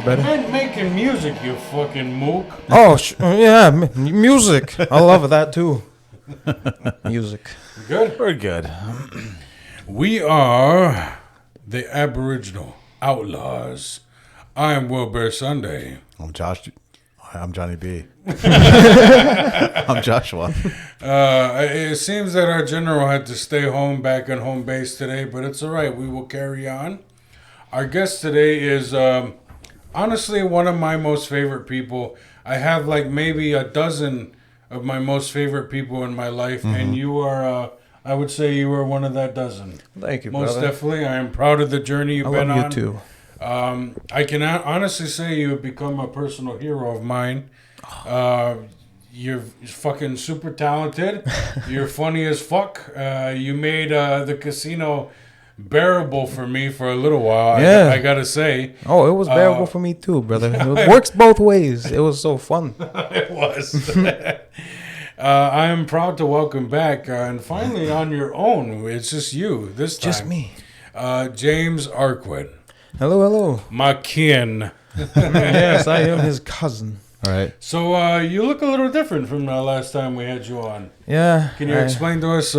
brother. I meant making music, you fucking mook. Oh, yeah, music. I love that too. Music. Good? We're good. We are the Aboriginal Outlaws. I am Wilbur Sunday. I'm Josh. I'm Johnny B. I'm Joshua. It seems that our general had to stay home back on home base today, but it's all right. We will carry on. Our guest today is honestly one of my most favorite people. I have like maybe a dozen of my most favorite people in my life, and you are, I would say you are one of that dozen. Thank you, Most brother. definitely. I am proud of the journey you've I been love on. you too. I can honestly say you have become a personal hero of mine. You're fucking super talented. You're funny as fuck. You made the casino bearable for me for a little while. Yeah. I gotta say. Oh, it was bearable for me too, brother. It works both ways. It was so fun. It was. I am proud to welcome back, and finally on your own. It's just you this time. Just me. James Arquin. Hello. My kin. Yes, I am his cousin. All right. So you look a little different from the last time we had you on. Yeah. Can you explain to us?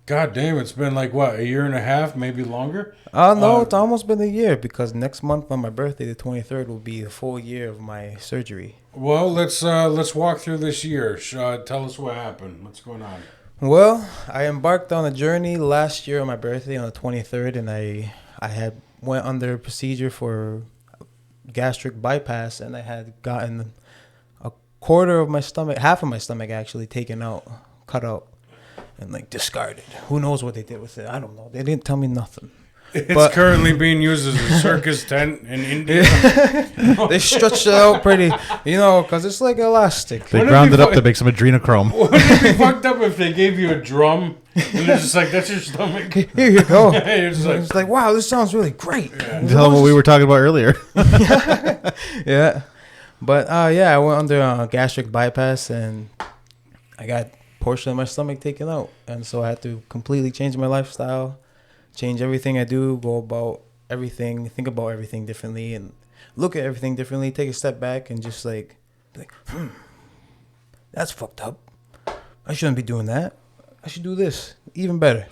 God damn, it's been like what, a year and a half, maybe longer? No, it's almost been a year because next month on my birthday, the 23rd, will be a full year of my surgery. Well, let's walk through this year. Tell us what happened. What's going on? Well, I embarked on a journey last year on my birthday on the 23rd, and I had went under procedure for gastric bypass, and I had gotten a quarter of my stomach, half of my stomach actually taken out, cut out, and like discarded. Who knows what they did with it? I don't know. They didn't tell me nothing. It's currently being used as a circus tent in India. They stretched it out pretty, because it's like elastic. They ground it up to make some adrenochrome. Wouldn't it be fucked up if they gave you a drum and they're just like, that's your stomach? Here you go. You're just like, It's like, wow, this sounds really great. Yeah. Tell them what we were talking about earlier. Yeah. But, I went under gastric bypass, and I got a portion of my stomach taken out. And so I had to completely change my lifestyle, change everything I do, go about everything, think about everything differently, and look at everything differently, take a step back and just be like, that's fucked up. I shouldn't be doing that. I should do this even better,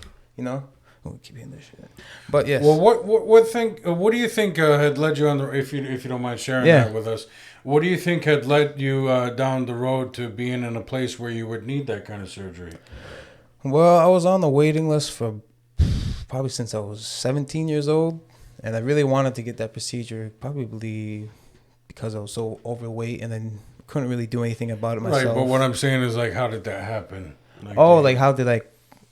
Oh, keep hitting this shit. But yes. well, what do you think had led you on the, if you don't mind sharing that with us, what do you think had led you down the road to being in a place where you would need that kind of surgery? Well, I was on the waiting list for probably since I was 17 years old, and I really wanted to get that procedure, probably because I was so overweight and then couldn't really do anything about it myself. Right, but what I'm saying is, like, how did that happen? Like how did I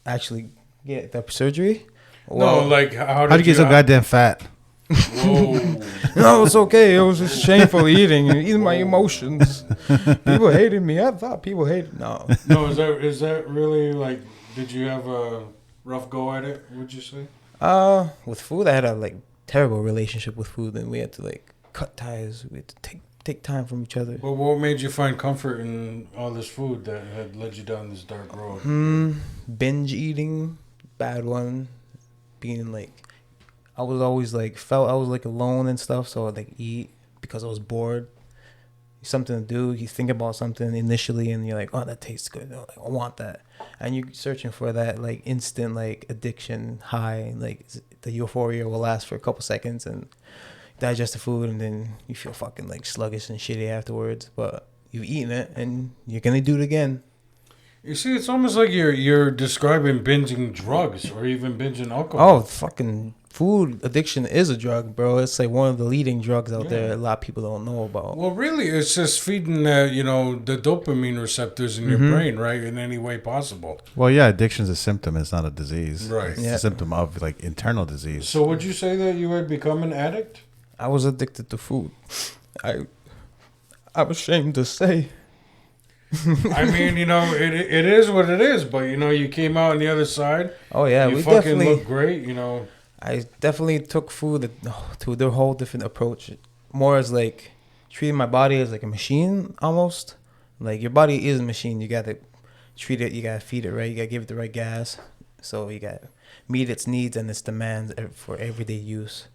actually get that surgery? No, like, how How'd you get so goddamn fat? Whoa. No, it's okay. It was just shameful eating my emotions. People hated me. I thought people hated. No, is that really, like, did you have a rough go at it, would you say? With food, I had a terrible relationship with food, and we had to cut ties. We had to take time from each other. Well, what made you find comfort in all this food that had led you down this dark road? Binge eating, bad one. Being I was always felt I was alone and stuff, so I'd eat because I was bored. Something to do. You think about something initially, and you're like, "Oh, that tastes good. I want that." And you're searching for that instant addiction high. The euphoria will last for a couple seconds and digest the food, and then you feel fucking sluggish and shitty afterwards. But you've eaten it, and you're gonna do it again. You see, it's almost like you're describing binging drugs or even binging alcohol. Oh, fucking food addiction is a drug, bro. It's one of the leading drugs out there. A lot of people don't know about. Well, really, it's just feeding the dopamine receptors in your brain, right, in any way possible. Well, yeah, addiction's a symptom. It's not a disease. Right. It's a symptom of internal disease. So would you say that you had become an addict? I was addicted to food. I'm ashamed to say. I mean, it is what it is, but you came out on the other side. Oh yeah, you we fucking definitely look great. I definitely took food to a whole different approach, more as treating my body as a machine almost. Your body is a machine. You gotta treat it. You gotta feed it right. You gotta give it the right gas, So you got meet its needs and its demands for everyday use.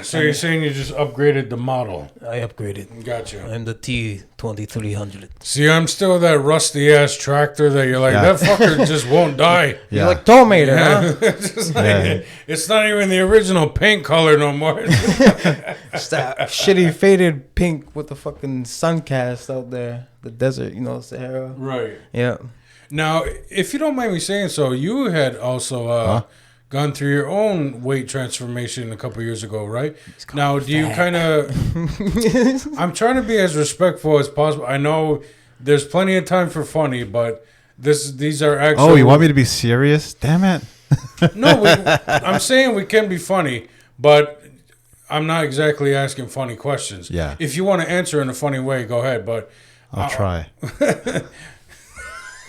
So you're saying you just upgraded the model? I upgraded. Gotcha. I'm the T2300. See, I'm still that rusty ass tractor that you're like, Yeah. that fucker just won't die. Yeah. You're like Terminator, huh? It's just like, Yeah. it's not even the original paint color no more. It's that shitty faded pink with the fucking sun cast out there. The desert, Sahara. Right. Yeah. Now, if you don't mind me saying so, you had also gone through your own weight transformation a couple years ago, right? Now, do you kind of... I'm trying to be as respectful as possible. I know there's plenty of time for funny, but these are actual... Oh, you want me to be serious? Damn it. No, I'm saying we can be funny, but I'm not exactly asking funny questions. Yeah. If you want to answer in a funny way, go ahead, but... I'll try.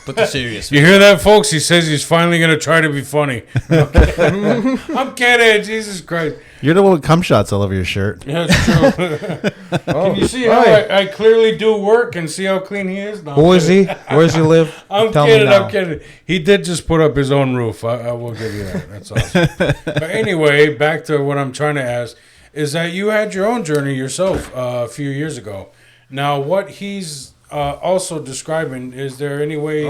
But the serious. You hear that, folks? He says he's finally going to try to be funny. I'm kidding. Jesus Christ. You're the one with cum shots all over your shirt. Yeah, that's true. Can you see how I clearly do work and see how clean he is? No, Who is he? Where does he live? I'm Tell me kidding. now. I'm kidding. He did just put up his own roof. I will give you that. That's awesome. But anyway, back to what I'm trying to ask is that you had your own journey yourself a few years ago. Now, what he's also describing, is there any way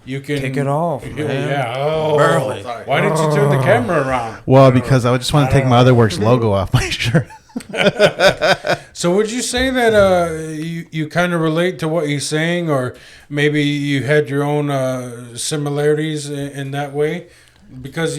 you can... Kick it off, man. Yeah. Oh, Barely. why didn't you turn the camera around? Well, because I just want to take my other works logo off my shirt. So would you say that you kind of relate to what he's saying, or maybe you had your own similarities in that way? Because,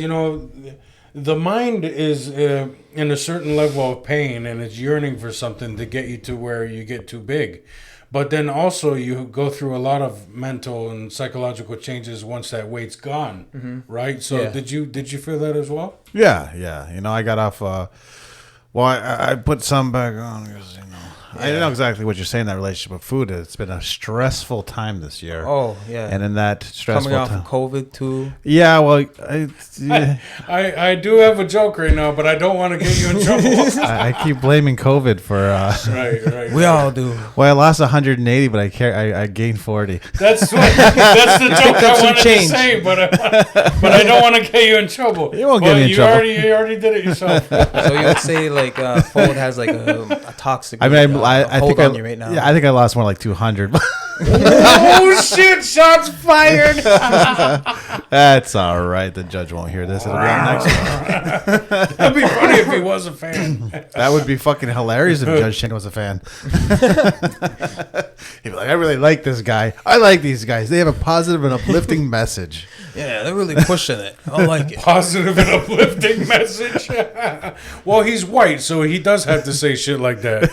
the mind is in a certain level of pain, and it's yearning for something to get you to where you get too big. But then also you go through a lot of mental and psychological changes once that weight's gone, right? So Yeah. did you feel that as well? Yeah. I got off. I put some back on because I don't know exactly what you're saying. That relationship with food. It's been a stressful time this year. Oh, yeah. And in that stressful Coming off time, of COVID, too. yeah. Well, I do have a joke right now, but I don't want to get you in trouble. I keep blaming COVID for. Right. We all do. Well, I lost 180, but I gained 40. That's the joke I some wanted change. to say, but I don't want to get you in trouble. You won't get me in trouble. You already did it yourself. So you would say, food has, a toxic I mean, I hold think on you right now. Yeah, I think I lost more like 200. Oh shit! Shots fired. That's all right. The judge won't hear this. It'll be on next one. That'd be funny if he was a fan. That would be fucking hilarious if Judge Shin was a fan. He'd be like, I really like this guy. I like these guys. They have a positive and uplifting message. Yeah, they're really pushing it. I like it. Positive and uplifting message. Well, he's white, so he does have to say shit like that.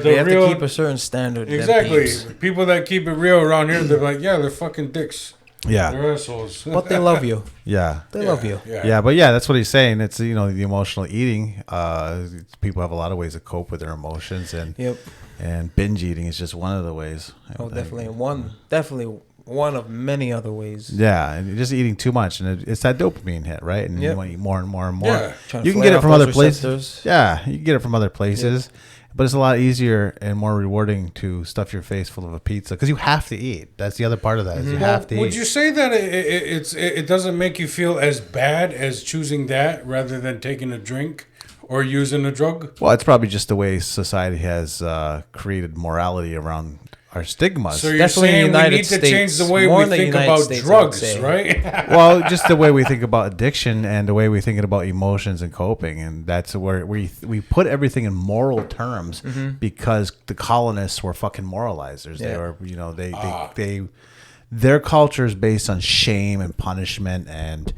They have real, to keep a certain standard. them exactly. peeps. People that keep it real around here, they're like, yeah, they're fucking dicks. Yeah. They're assholes. But they love you. Yeah. They love you. Yeah, but yeah, that's what he's saying. It's the emotional eating. People have a lot of ways to cope with their emotions, and Yep. and binge eating is just one of the ways. I Oh, think. definitely one of many other ways. Yeah, and you're just eating too much, and it's that dopamine hit, right? And Yep. you want to eat more and more and more. Yeah. Trying You to can flare get it off from those other places. receptors. Yeah, you can get it from other places, but it's a lot easier and more rewarding to stuff your face full of a pizza because you have to eat. That's the other part of that is you have to eat. Would you say that it doesn't make you feel as bad as choosing that rather than taking a drink or using a drug? Well, it's probably just the way society has created morality around our stigmas. So you're Definitely saying we United need to change States. the way More we in the think United about States, I would drugs, say. right? Well, just the way we think about addiction and the way we think about emotions and coping, and that's where we put everything in moral terms because the colonists were fucking moralizers. They Yeah. were, they their culture is based on shame and punishment and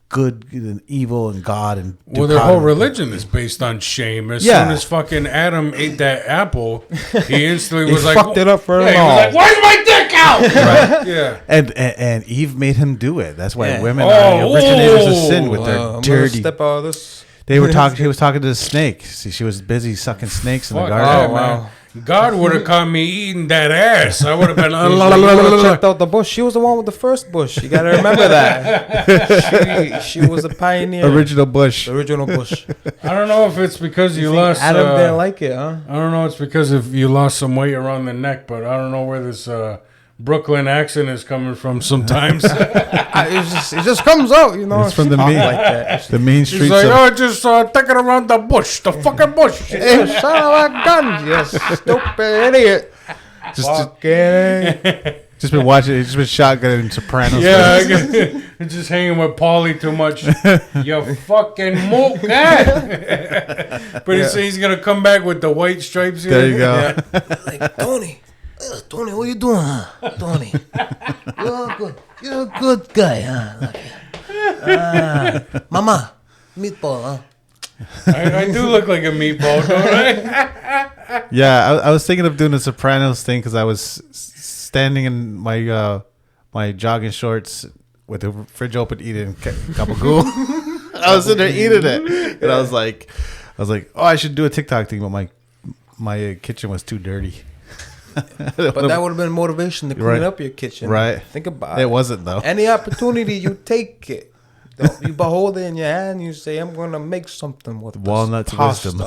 good and evil and God and Well, their whole dichotomy. religion is based on shame. As Yeah. soon as fucking Adam ate that apple, he instantly He was like, fucked it up for yeah, them he was all. like, where's my dick out? Right. Yeah. And Eve made him do it. That's why Yeah. women Oh, are the originators of sin with I'm their gonna dirty. step out of this. They were talking. He was talking to the snake. See, she was busy sucking snakes in the Fuck garden. that, man. God would have caught me eating that ass. I would have been. You would've checked out the bush. She was the one with the first bush. You gotta remember that. she was a pioneer. Original bush. The original bush. I don't know if it's because you lost. Adam didn't like it, huh? I don't know. It's because if you lost some weight around the neck, but I don't know where this Brooklyn accent is coming from sometimes. It just comes out, you know. It's from the mean, like that. the mean He's streets like, of... oh, just take it around the bush, the fucking bush. Hey, son of a gun, you stupid idiot. Just been watching. He's just been shotgunning Sopranos. Yeah, just hanging with Paulie too much. You fucking mook, But he's gonna come back with the white stripes here. There you go. Yeah. Like, Tony, what you doing, huh? Tony, you're a good guy, huh? Mama, meatball, huh? I do look like a meatball, don't I? Yeah, I was thinking of doing the Sopranos thing because I was standing in my my jogging shorts with the fridge open, eating gabagool. I was sitting there eating it, and I was like, oh, I should do a TikTok thing, but my kitchen was too dirty. But that would have been motivation to clean up your kitchen. Right. Think about it. It wasn't though. Any opportunity, you take it. You behold it in your hand. You say, "I'm going to make something with walnuts wisdom."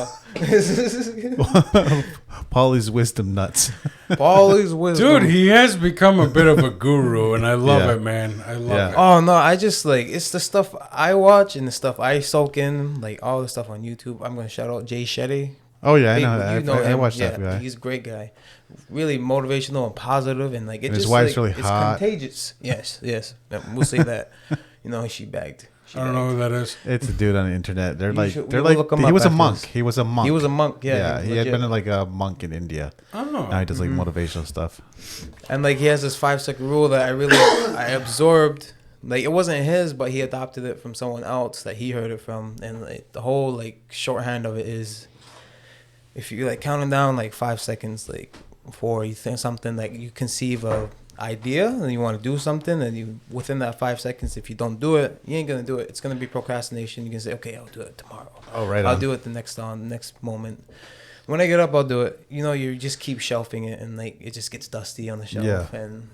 Paulie's wisdom nuts. Paulie's wisdom. Dude, he has become a bit of a guru, and I love it, man. I love it. Oh no, I just like it's the stuff I watch and the stuff I soak in, like all the stuff on YouTube. I'm gonna shout out Jay Shetty. Oh yeah, I know. I him. watched that guy. He's a great guy, really motivational and positive, and like it and just his wife's like, really hot. It's contagious. Yes, we'll say that. You know, she bagged. I don't know who that is. It's a dude on the internet. They're like he was a monk. He was a monk. He was a monk. Yeah, he had been like a monk in India. Oh. Now he does like motivational stuff. And like he has this 5-second rule that I absorbed. Like it wasn't his, but he adopted it from someone else that he heard it from. And like the whole like shorthand of it is, if you like counting down like 5 seconds, like before you think something, like you conceive of idea and you want to do something, and you within that 5 seconds, if you don't do it, you ain't gonna do it. It's gonna be procrastination. You can say, okay, I'll do it tomorrow. Oh, right. I'll do it the next moment. When I get up, I'll do it. You know, you just keep shelving it, and like it just gets dusty on the shelf, and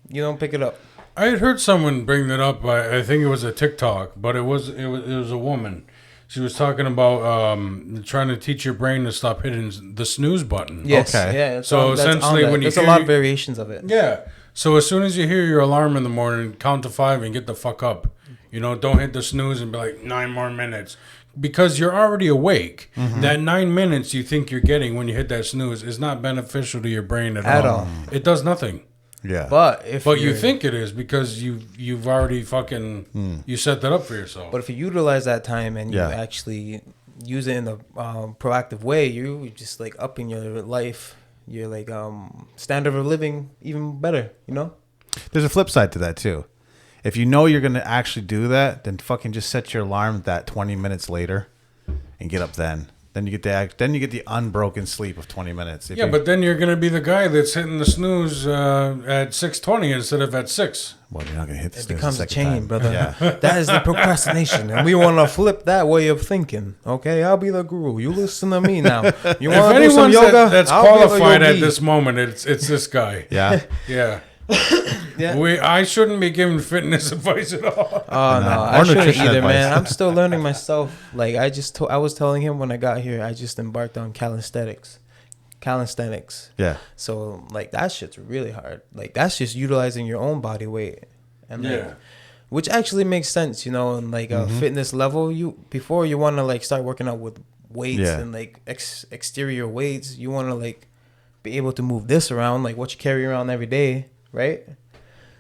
you don't pick it up. I had heard someone bring that up. I think it was a TikTok, but it was a woman. She was talking about trying to teach your brain to stop hitting the snooze button. Yes. Okay. Yeah. So essentially, when you there's a lot of variations of it. Yeah. So as soon as you hear your alarm in the morning, count to 5 and get the fuck up. You know, don't hit the snooze and be like 9 more minutes. Because you're already awake. Mm-hmm. That 9 minutes you think you're getting when you hit that snooze is not beneficial to your brain at all. It does nothing. Yeah. But you think it is because you've already fucking you set that up for yourself. But if you utilize that time and you actually use it in a proactive way, you just like upping your life, your like standard of living even better, you know? There's a flip side to that too. If you know you're gonna actually do that, then fucking just set your alarm that 20 minutes later and get up then. Then you get the unbroken sleep of 20 minutes. But then you're gonna be the guy that's hitting the snooze at 6:20 instead of at 6. Well, you're not gonna hit the snooze. It becomes a chain, time. brother. Yeah. That is the procrastination, and we want to flip that way of thinking. Okay, I'll be the guru. You listen to me now. You want to do some yoga? That's qualified at this moment, it's this guy. Yeah. Yeah. Yeah. I shouldn't be giving fitness advice at all. Oh no, I shouldn't either, man. I'm still learning myself. Like I was telling him when I got here, I just embarked on calisthenics. Yeah. So like that shit's really hard. Like that's just utilizing your own body weight, and like, which actually makes sense, you know. And like a fitness level, before you want to like start working out with weights and like exterior weights, you want to like be able to move this around, like what you carry around every day. Right,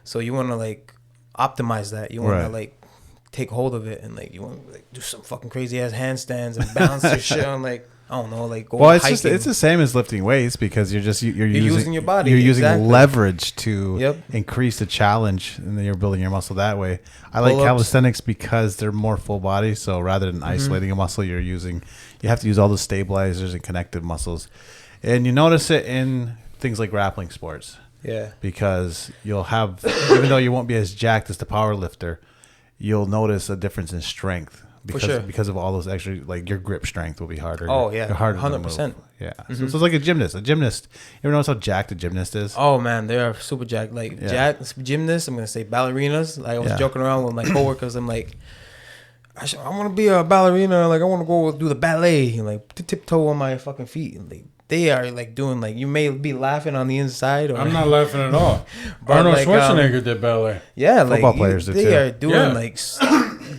so you want to like optimize that. You want to like take hold of it, and like you want to like do some fucking crazy ass handstands and balance your shit on like I don't know, like go hiking. It's the same as lifting weights because you're using your body. You're using leverage to increase the challenge, and then you're building your muscle that way. I like calisthenics because they're more full body. So rather than isolating a muscle, you have to use all the stabilizers and connective muscles, and you notice it in things like grappling sports. Yeah, because you'll have, even though you won't be as jacked as the power lifter, you'll notice a difference in strength because of all those extra, like your grip strength will be harder. Oh yeah, you're harder 100%. Yeah, so it's like a gymnast. You ever notice how jacked a gymnast is? Oh man, they are super jacked. Like jacked gymnasts. I'm gonna say ballerinas. Like I was joking around with my coworkers. I'm like, I want to be a ballerina. Like I want to go do the ballet. And like tiptoe on my fucking feet. And like they are like doing like you may be laughing on the inside. Or, I'm not laughing at all. But Arnold like, Schwarzenegger did ballet. Yeah, like Football players do they too. are doing Yeah. like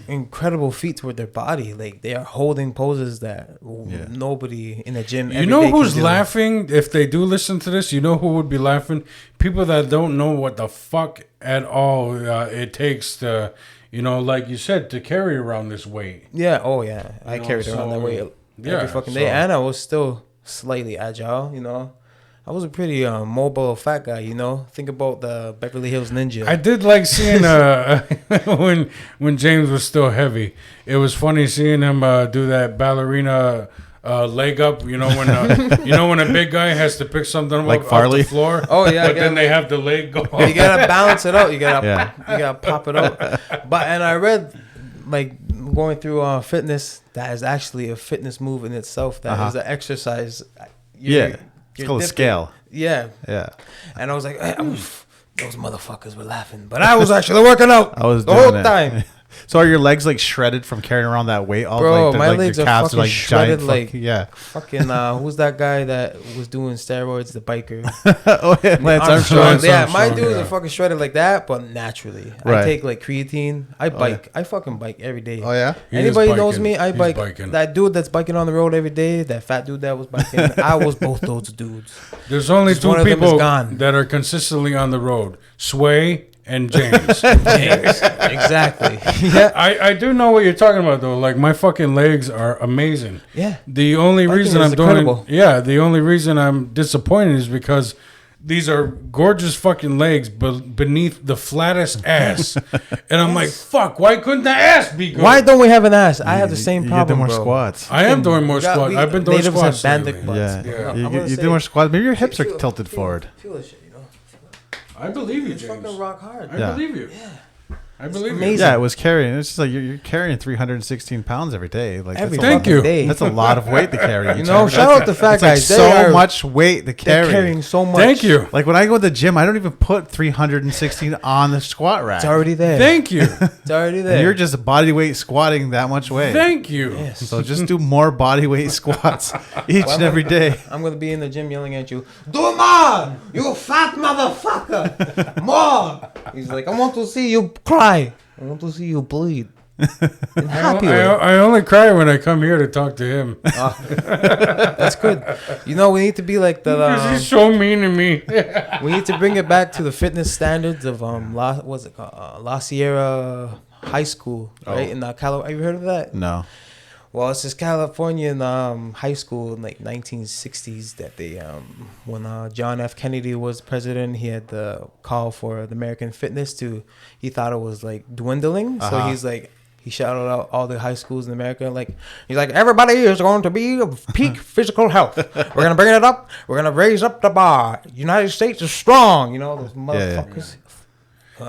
incredible feats with their body. Like they are holding poses that nobody in the gym. You every know day who's can do. laughing? If they do listen to this, you know who would be laughing? People that don't know what the fuck at all it takes to, like you said, to carry around this weight. Yeah. Oh yeah. I know, carried around that so, weight yeah, every fucking so- day, and I was still slightly agile. I was a pretty mobile fat guy. Think about the Beverly Hills Ninja. I did like seeing when James was still heavy. It was funny seeing him do that ballerina leg up. When when a big guy has to pick something Like up Farley? off the floor. Oh, yeah, but then they have the leg go. You gotta balance it out. You gotta Yeah. you gotta pop it out. And I read like going through fitness, that is actually a fitness move in itself. That is an exercise. Yeah. It's called a dipping. scale. Yeah. Yeah. And I was like, those motherfuckers were laughing, but I was actually working out. I was the doing whole it. time. So are your legs like shredded from carrying around that weight? All Bro, like, my like legs your are calves fucking like shredded, giant. like Yeah. fucking. Who's that guy that was doing steroids? The biker. Oh yeah, Lance Armstrong. Lance Yeah, my Armstrong, dudes yeah. are fucking shredded like that, but naturally. I Right. take like creatine. I bike. I fucking bike every day. Oh yeah. He is Anybody knows biking. me, I He's bike. biking. That dude that's biking on the road every day, that fat dude that was biking, I was both those dudes. There's only Just two one of them is people gone. that are consistently on the road: Sway and James. James. Exactly. Yeah. I do know what you're talking about though. Like my fucking legs are amazing. Yeah. The only Biking reason is I'm doing incredible. the only reason I'm disappointed is because these are gorgeous fucking legs beneath the flattest ass. And I'm like, fuck, why couldn't the ass be good? Why don't we have an ass? I have the same You problem, get more bro. squats. I am doing more Yeah, squats. I've been doing natives squats have bandit lately. butts. Yeah. Yeah. I'm You, gonna you say- do more squats. Maybe your hips are Feel- tilted feel- forward. Feel this shit, I believe you, It's James. fucking rock hard. I Yeah. believe you. I believe you. amazing. Yeah, it was carrying. It's just like you're carrying 316 pounds every day. Like Every that's a Thank lot- you. day. That's a lot of weight to carry. You know, shout out to fat It's like guys. They so are- much weight to They're carry. carrying so much. Thank you. Like when I go to the gym, I don't even put 316 on the squat rack. It's already there. Thank you. It's already there. And you're just body weight squatting that much weight. Thank you. Yes. So just do more body weight squats each and every day. I'm gonna be in the gym yelling at you. Do more, you fat motherfucker. More. He's like, I want to see you cry. I want to see you bleed. And happy with it. I only cry when I come here to talk to him. That's good. You know, we need to be like Because the. he's so mean to me. We need to bring it back to the fitness standards of what's it called? La Sierra High School, right? In California. Have you heard of that? No. Well, it's this Californian high school in like 1960s that they when John F. Kennedy was president, he had the call for the American fitness he thought it was like dwindling, so he's like he shouted out all the high schools in America, he's like, everybody is going to be of peak physical health. We're gonna bring it up. We're gonna raise up the bar. United States is strong. Those motherfuckers.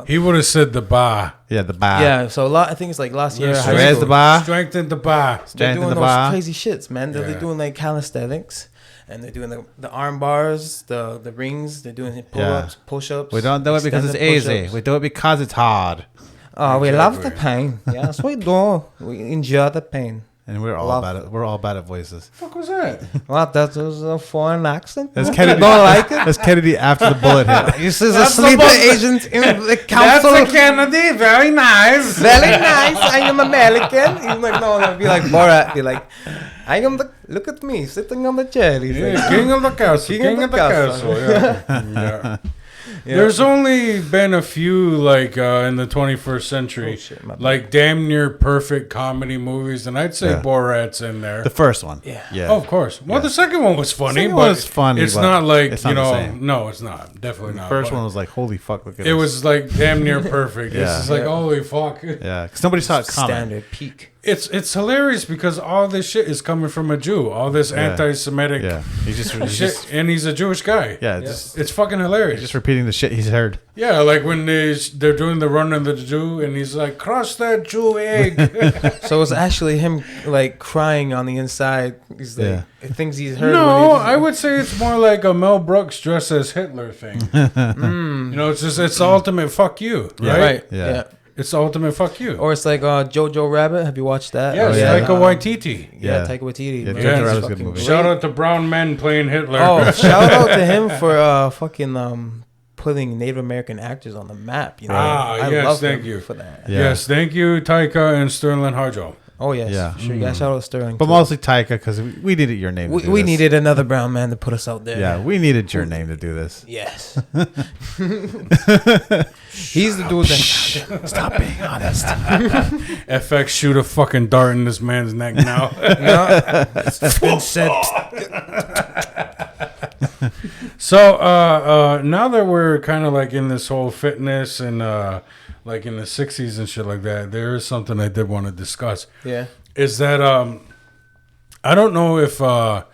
He would have said the bar. Yeah, the bar. Yeah, so I think it's like La Sierra High Where's School. the bar? Strengthen the bar. They're Strengthen doing the those bar. crazy shits, man. They're Yeah. doing like calisthenics, and they're doing the arm bars, the rings. They're doing pull-ups, push-ups. We don't do it because it's extended easy. push-ups. We do it because it's hard. Oh, we love the Exactly. pain. Yes, we do. We enjoy the pain. And we're all Love bad at we're all bad at voices. What was that? Well, that was a foreign accent. That's You Kennedy. don't like it? That's Kennedy after the bullet hit. This is a That's sleeper about- agent in the council. Kennedy. Very nice. Very nice. I am American. He's like, no, be like Borat. Be like, I am look at me sitting on the chair. He's Yeah, like, king of the castle. King of the castle. Yeah. Yeah. There's only been a few in the 21st century, Oh, shit, my bad. like damn near perfect comedy movies, and I'd say Yeah. Borat's in there. The first one. Yeah. Yeah. Oh, of course. Well, the second one was funny, Second but one was funny, it's but not like it's not the same. No, it's not. Definitely not. First but one was like, holy fuck, look at It this. was like damn near perfect. Yeah. It's just like Yeah. holy fuck. Yeah, because nobody saw it coming. standard peak. It's hilarious because all this shit is coming from a Jew. All this Yeah. anti-Semitic Yeah, he's just shit, and he's a Jewish guy. yeah, just It's fucking hilarious. just repeating the shit he's heard. Yeah, like when they're doing the run of the Jew, and he's like, "Crush that Jew egg." So it's actually him like crying on the inside. He's like things he's heard. No, when he- I would say it's more like a Mel Brooks dress as Hitler thing. You know, it's the ultimate fuck you, right? right. Yeah. Yeah. It's the ultimate fuck you. Or it's like Jojo Rabbit. Have you watched that? Yes, Taika Waititi. Yeah, Taika Waititi. Yeah, man. Jojo He's Rabbit's a good fucking movie. great. Shout out to brown men playing Hitler. Oh, shout out to him for fucking putting Native American actors on the map. You know, I yes, love thank him you for that. Yeah. Yes, thank you, Taika and Sterling Harjo. Oh yes, Yeah. sure. Yeah, shout out to Sterling. But too. mostly Taika, because we needed your name. To do we this. needed another brown man to put us out there. Yeah, we needed your name to do this. Yes. He's the dude that. Stop being honest. FX shoot a fucking dart in this man's neck now. No, it's been said. So now that we're kind of like in this whole fitness and like in the 60s and shit like that, there is something I did want to discuss. Yeah. Is that I don't know if the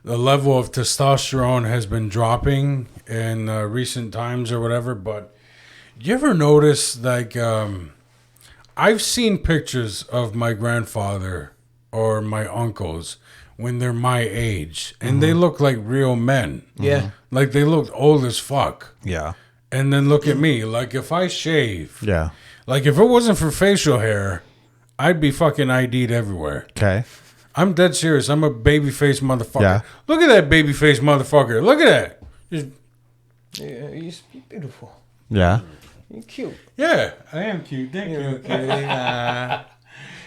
level of testosterone has been dropping in recent times or whatever, but you ever notice like I've seen pictures of my grandfather or my uncles when they're my age and they look like real men. Yeah. Like they look old as fuck. Yeah. And then look at me. Like if I shave, Yeah. like if it wasn't for facial hair, I'd be fucking ID'd everywhere. Okay. I'm dead serious. I'm a babyface motherfucker. Yeah. Look at that babyface motherfucker. Look at that. Just, Yeah, you're beautiful. Yeah. You're cute. yeah, I am cute. Thank you. You're cute.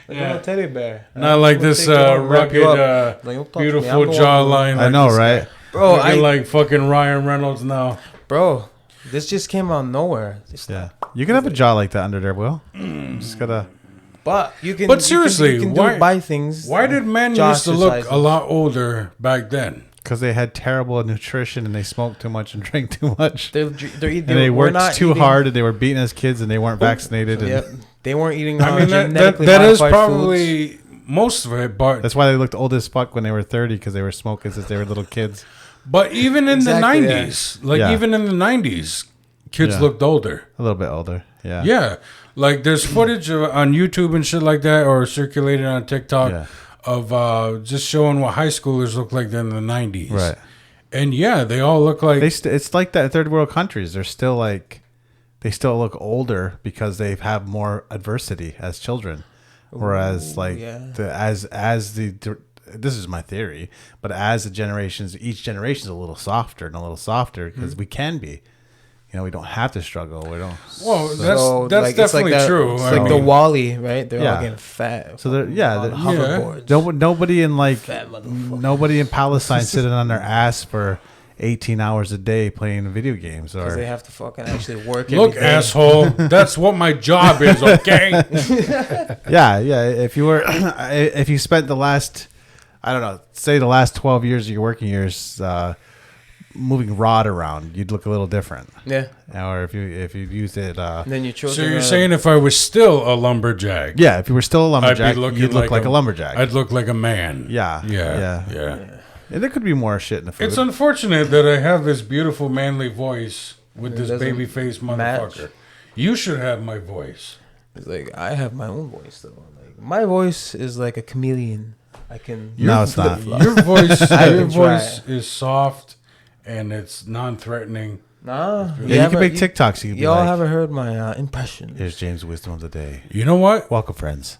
Like Yeah. a teddy bear. Not like this rugged, Like, don't touch me. beautiful I'm the one jawline. I know, right? Bro, Looking like fucking Ryan Reynolds now. Bro, this just came out of nowhere. Yeah. You can have a jaw like that under there, Will. Just gotta. But you can. But seriously, you can why- buy things. Why did men jaw used to look exercises. a lot older back then? Because they had terrible nutrition and they smoked too much and drank too much. They're eating. And they we're worked not too eating- hard and they were beating as kids and they weren't vaccinated. And Yep. They weren't eating. I mean, that genetically is modified probably foods. most of it, but that's why they looked old as fuck when they were 30 because they were smoking since they were little kids. but even in Exactly, the yeah. 90s, like Yeah. even in the 90s, kids Yeah. looked older. A little bit older. Yeah. Yeah, like there's footage on YouTube and shit like that, or circulated on TikTok Yeah. of just showing what high schoolers look like in the 90s. Right. And yeah, they all look like It's like that in third world countries. They're still like, they still look older because they have more adversity as children. Whereas like yeah. this is my theory, but as the generations, each generation is a little softer and a little softer because we can be. You know, we don't have to struggle. We don't. Whoa, So, that's like, it's definitely like that- true. It's I like the mean, Wall-E, right? They're Yeah. all getting fat. So they're on they're- hoverboards. Nobody in like Fat motherfucker. nobody in Palestine sitting on their ass for 18 hours a day playing video games Because or they have to fucking actually work. look, every day. asshole, that's what my job is. Okay. yeah. If you were if you spent the last, I don't know, say the last 12 years of your working years moving rod around, you'd look a little different. Yeah. Or if you used it And then your So children. you're saying if I was still a lumberjack, yeah, if you were still a lumberjack, looking you'd look like like a lumberjack. I'd look like a man. Yeah. Yeah. And there could be more shit in the food. It's unfortunate that I have this beautiful manly voice with It this doesn't baby face match. motherfucker. You should have my voice. It's like I have my own voice though. Like my voice is like a chameleon. I can. No, it's not. flip-flop. Your voice, I your can try. voice is soft and it's non-threatening. Nah. yeah, you can make TikToks. You can be Y'all like, haven't heard my impression. here's James' wisdom of the day. You know what? Welcome, friends.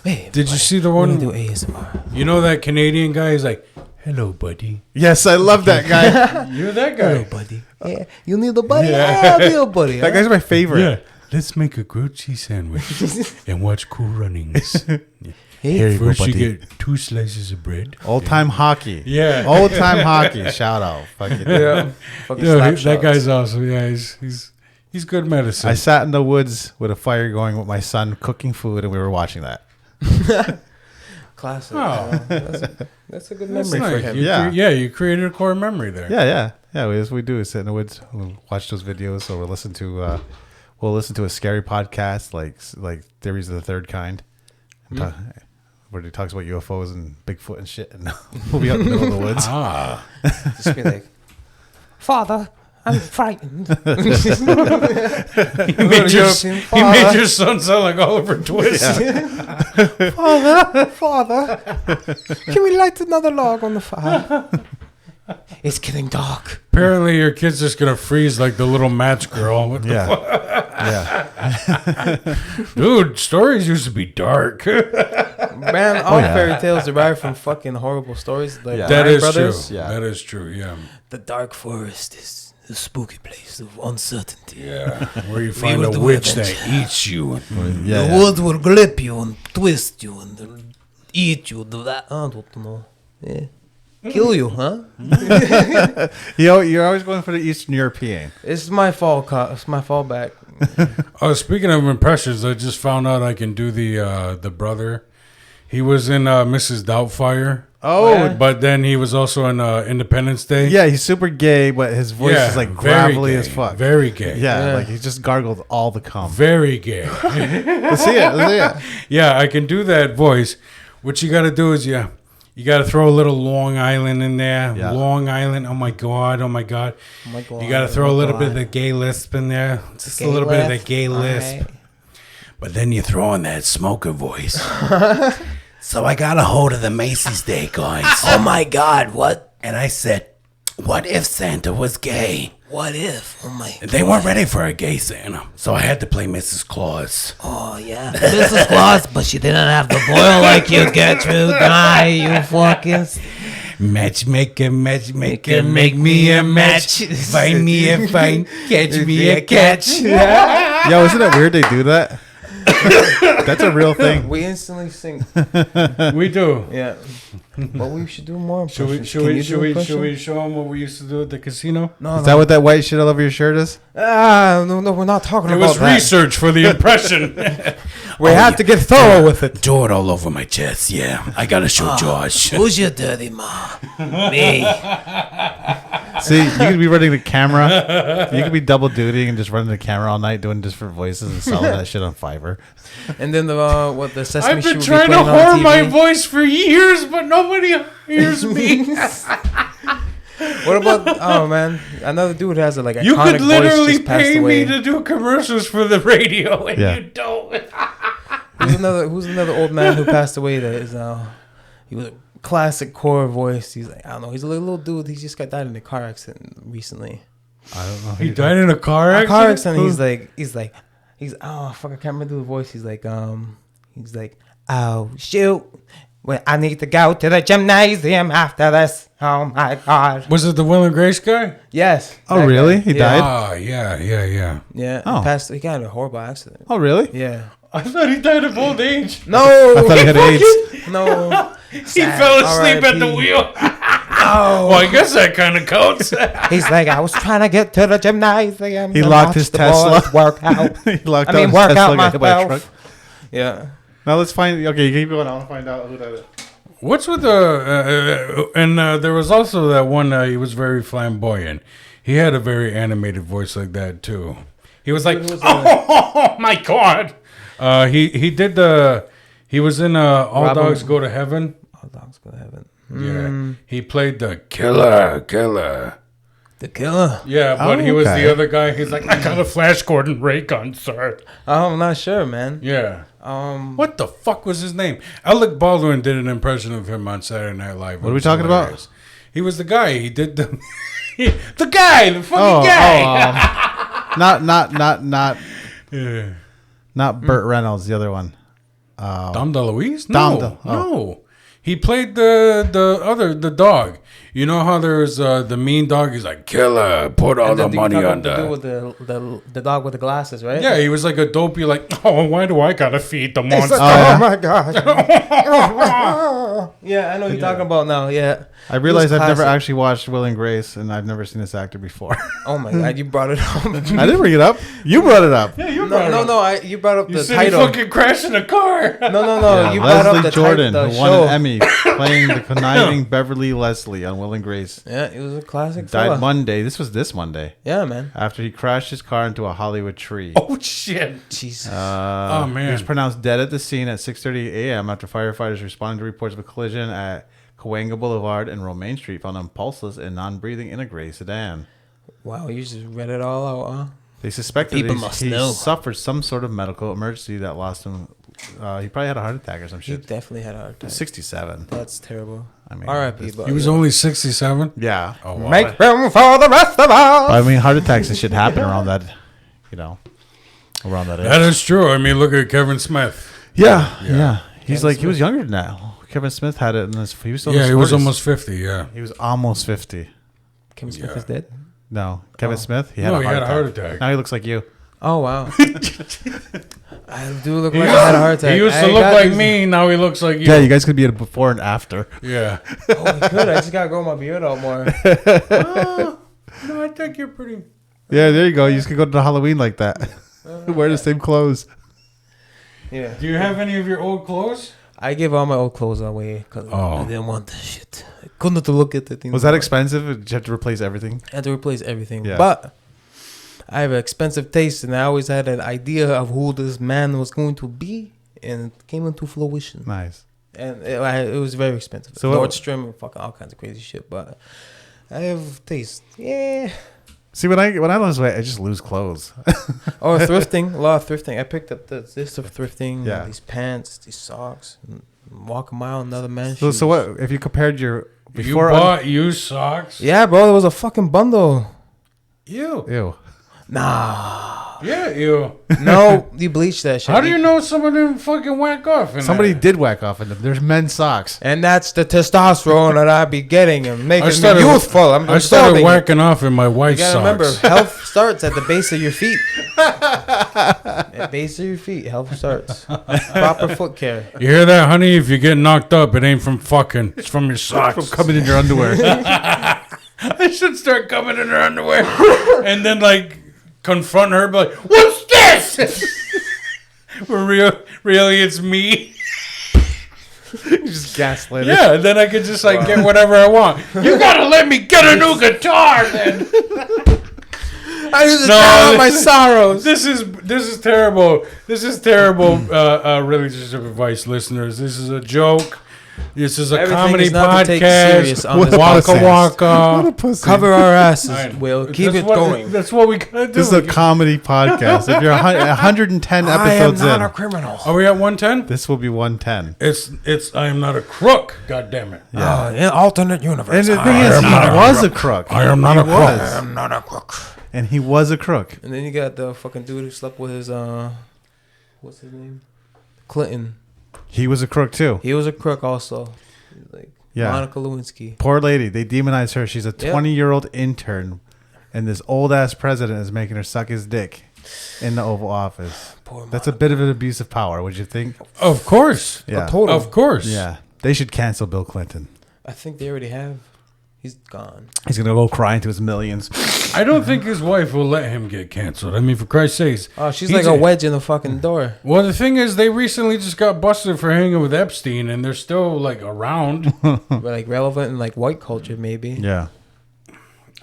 Hey, Did you see the we're gonna one? do ASMR. You know that Canadian guy is like, "Hello, buddy." Yes, I love that guy. You're that Hello, guy. buddy. Yeah, you need a buddy. Yeah. Yeah, I'll be a buddy. That guy's my favorite. Yeah. Let's make a grilled cheese sandwich and watch Cool Runnings. Hey, Here you go, First, you buddy. get 2 slices of bread. Old time hockey. Yeah. Old time hockey. Shout out. Fucking yeah. Fucking Yeah, slap that shots. guy's awesome. Yeah, he's good medicine. I sat in the woods with a fire going with my son cooking food and we were watching that. Classic. Oh. That's a good That's memory for nice. him. Yeah. You created a core memory there. Yeah. We do is sit in the woods, we'll watch those videos, or we'll listen to a scary podcast like Theories of the Third Kind, where he talks about UFOs and Bigfoot and shit, and we'll be out in the middle of the woods. Ah. Just be like, Father, I'm frightened. He made your son sound like Oliver Twist. Father, can we light another log on the fire? It's getting dark. Apparently, your kid's just gonna freeze like the little match girl. What the fuck? Yeah. Dude, stories used to be dark. Man, all fairy tales derive from fucking horrible stories. Like That Grimm is Brothers. true. Yeah. That is true. Yeah. The dark forest is a spooky place of uncertainty. Yeah. Where you find will a do witch it. that eats you. Yeah. The woods will grip you and twist you and they'll eat you. I don't know. Yeah. Kill you, huh? You're always going for the Eastern European. It's my fall. It's my fallback. Oh, speaking of impressions, I just found out I can do the brother. He was in Mrs. Doubtfire. Oh, Yeah. But then he was also in Independence Day. yeah, he's super gay, but his voice is like very gravelly gay, as fuck. Very gay. Yeah, Yeah. like he just gargled all the cum. Very gay. Let's see it. Let's see it. Yeah, I can do that voice. What you got to do is you got to throw a little Long Island in there. Yeah. Long Island. Oh my God. Oh my God. Oh my God. You got to throw a little bit of the gay lisp in there. Just a little bit of the gay lisp. Alright. But then you throw in that smoker voice. So I got a hold of the Macy's Day guys. Oh my God! What? And I said, what if Santa was gay? What if? Oh my. They weren't ready for a gay Santa. So I had to play Mrs. Claus. Oh yeah, Mrs. Claus, but she didn't have the boil like you, Gertrude. Guy, you fucking. Matchmaker, make me a match. Find me a find, catch me a catch. Yo, isn't it weird they do that? That's a real thing. We instantly sing. We do. Yeah, but we should do more. Should we show them what we used to do at the casino? No, Is that what that white shit all over your shirt is? no, we're not talking It about was that. research for the impression. We have to get thorough with it. Do it all over my chest, yeah. I gotta show Josh. Who's your dirty ma? Me. See, you could be running the camera. You could be double duty and just running the camera all night doing different voices and selling that shit on Fiverr. And then the Sesame I've Street been would be trying to playing on whore TV. my voice for years, but nobody hears me. What about man? Another dude has a You iconic could literally voice just passed pay away. me to do commercials for the radio, and Yeah. you don't. Who's another old man who passed away that is he was a classic core voice. He's like, I don't know, he's a little dude. He just got died in a car accident recently. I don't know. He died in a car accident. A car accident. He's oh fuck, I can't remember the voice. He's like oh shoot, when I need to go to the gymnasium after this. Oh my God. Was it the Will and Grace guy? Yes. Oh, that really? guy. He Yeah. died? Ah, yeah. Yeah. Oh. He got in a horrible accident. Oh, really? Yeah. I thought he died of old age. No. I thought he had AIDS. No. He fell asleep at the R.I.P. wheel. Oh. Well, I guess that kind of counts. He's like, I was trying to get to the gymnasium. He to locked watch his the Tesla. boys work out. He locked I mean, out his work Tesla, out got hit by a myself. truck. Yeah. Now let's find. Okay, you keep going. I want to find out who that is. What's with there was also that one, he was very flamboyant. He had a very animated voice like that, too. He was like, oh my God. He was in All Robin- Dogs Go to Heaven. All dogs go to heaven. Yeah. He played the killer. The killer. Yeah, but Oh, he was okay. the other guy. He's like, I got a Flash Gordon ray gun, sir. I'm not sure, man. Yeah. What the fuck was his name? Alec Baldwin did an impression of him on Saturday Night Live. What are we talking about? He was the guy. He did the the guy, the fucking Oh, guy. Yeah. Not Burt Reynolds. The other one. Dom DeLuise? Dom No, De- no. He played the dog. You know how there's the mean dog? He's like, killer, put all the money on the dude the... with the dog with the glasses, right? Yeah, he was like a dopey, like, oh, why do I gotta feed the It's monster? like, oh my gosh. Yeah, I know what you're talking about now. Yeah. I realized It was I've never classic. actually watched Will and Grace, and I've never seen this actor before. Oh my God, you brought it up. I didn't bring it up. You brought it up. Yeah, you You brought up You the said he title. fucking crashed in a car. No. Yeah, You brought up Leslie the Jordan, title, the who won show. an Emmy playing the conniving Beverly Leslie on Will and Grace. Yeah, it was a classic. Died fella. Monday. This was this Monday. Yeah, man. After he crashed his car into a Hollywood tree. Oh, shit. Jesus. Oh, man. He was pronounced dead at the scene at 6:30 a.m. after firefighters responded to reports of a collision at Cahuenga Boulevard and Romaine Street found him pulseless and non-breathing in a gray sedan. Wow, you just read it all out, huh? They suspected People he must know. suffered some sort of medical emergency that lost him He probably had a heart attack or some He shit. definitely had a heart He was attack. 67. That's terrible. I mean, R.I.P. But He was only 67. yeah. Oh, wow. make room for the rest of us. But I mean, heart attacks and shit happen around that, you know, around that age. That is true. I mean, look at Kevin Smith. Yeah. Yeah. He's Kevin like, he was Smith. younger than that. Kevin Smith had it in his, he was still Yeah, in he his was 40s. almost 50. Yeah. He was almost 50. Kevin Smith Yeah. is dead. No, Kevin Oh. Smith, he No, had he had a heart attack. Now he looks like you. Oh wow. I do look like I had a heart attack. He used to I look got like these- me. Now he looks like you. Yeah, you guys could be a before and after. Yeah. Oh, good. I just gotta grow my beard out more. No, I think you're pretty. Yeah, there you go. You just could go to Halloween like that. Wear the same clothes. Yeah. Do you have any of your old clothes? I gave all my old clothes away because Oh. I didn't want that shit. I couldn't look at the thing. Was that expensive? Did you have to replace everything? I had to replace everything. Yeah. But I have an expensive taste, and I always had an idea of who this man was going to be, and it came into fruition. Nice. And it was very expensive. So what- Nordstrom and fucking all kinds of crazy shit. But I have taste. Yeah. See, when I lose weight, I just lose clothes. Oh, thrifting. A lot of thrifting. I picked up this of thrifting. Yeah. These pants, these socks. And walk a mile in another man's So, shoes. so what? If you compared your You before, bought used socks? Yeah, bro. It was a fucking bundle. You. ew. Nah. Yeah, you. No, you bleached that shit. How do you know someone didn't fucking whack off in Somebody there? did whack off in them. There's men's socks. And that's the testosterone that I be getting and making me started- youthful. I'm I started absorbing it. whacking off in my You wife's gotta socks. remember, health starts at the base of your feet. At base of your feet, health starts. Proper foot care. You hear that, honey? If you get knocked up, it ain't from fucking. It's from your socks. From coming in your underwear. I should start coming in her underwear and then like confront her, be like, "What's this?" Where really, it's me. You just gaslight her. Yeah, and then I could just like get whatever I want. You gotta let me get a new guitar, then. I used to No, drown out my sorrows. This is terrible. This is terrible relationship advice, listeners. This is a joke. This is a Everything comedy is not to take serious podcast. on this Waka podcast. What a waka. pussy. Cover our I asses. know. We'll keep That's it what- going. That's what we gotta do. This is a comedy podcast. If you're 110 I am episodes not in, a criminal. Are we at 110? this will be 110. It's. I am not a crook. God damn it. Yeah. In alternate universe. And the thing I is, am he not a was crook. a crook. I am not He a crook. was. I am not a crook. And he was a crook. And then you got the fucking dude who slept with his what's his name? Clinton. He was a crook too. He was a crook also. Like Yeah. Monica Lewinsky. Poor lady. They demonize her. She's a Yeah. 20-year-old intern. And this old-ass president is making her suck his dick in the Oval Office. Poor That's a bit of an abuse of power, would you think? Of course. Yeah. total. Of course. Yeah. They should cancel Bill Clinton. I think they already have. He's gone. He's going to go cry into his millions. I don't think his wife will let him get canceled. I mean, for Christ's sakes. Oh, she's He's like a wedge in the fucking door. Well, the thing is, they recently just got busted for hanging with Epstein, and they're still like around. Like relevant in like white culture maybe. Yeah.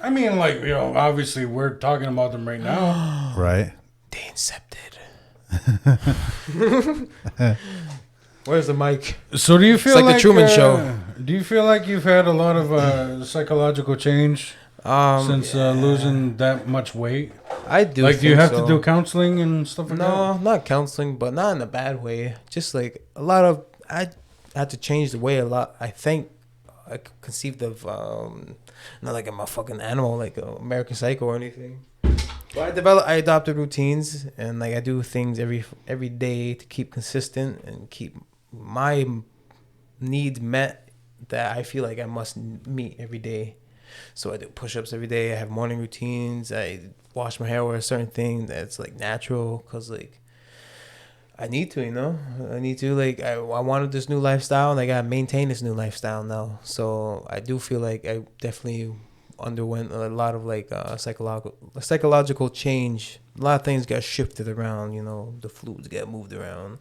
I mean, like, you know, obviously we're talking about them right now. Right? They incepted. Where's the mic? So, do you feel like the Truman Show. Do you feel like you've had a lot of psychological change since losing that much weight? I do. Like, do you think have so. to do counseling and stuff like that? No, not counseling, but not in a bad way. Just like a lot of, I had to change the way a lot. I think I conceived of, not like I'm a fucking animal, like American Psycho or anything. But I adopted routines, and like I do things every day to keep consistent and keep my needs met that I feel like I must meet every day. So I do push-ups every day. I have morning routines. I wash my hair with a certain thing that's like natural, because like I need to, you know. I need to, like, I wanted this new lifestyle, and I gotta maintain this new lifestyle now. So I do feel like I definitely underwent a lot of like psychological change. A lot of things got shifted around, you know. The fluids got moved around.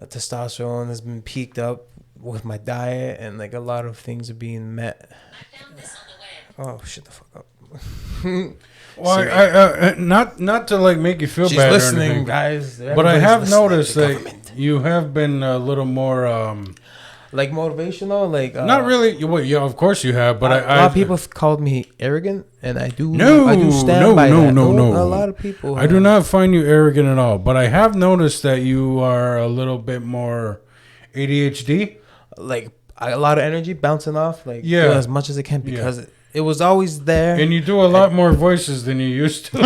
Testosterone has been peaked up with my diet, and like a lot of things are being met. Oh, shut the fuck up. Well, not to like make you feel She's bad or listening, anything, guys. but I Everybody's have listening. noticed The that government. you have been a little more Like motivational, like Not really. Well, yeah, of course you have, but a lot of people called me arrogant, and I do stand by that. A lot of people. I do not find you arrogant at all, but I have noticed that you are a little bit more ADHD. Like a lot of energy bouncing off, like Yeah. doing as much as I can because it was always there. And you do a lot more voices than you used to.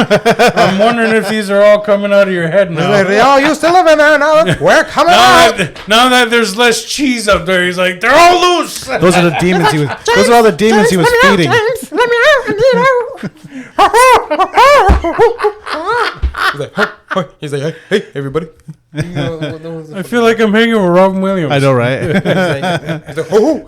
I'm wondering if these are all coming out of your head now. Like, they all used to live in there. Now we're coming out. Now that there's less cheese up there, he's like, they're all loose. Those are the demons he was. Those are all the demons he was feeding. Let me out. He's like, hey, everybody. I feel like I'm hanging with Robin Williams. I know, right? He's like, oh,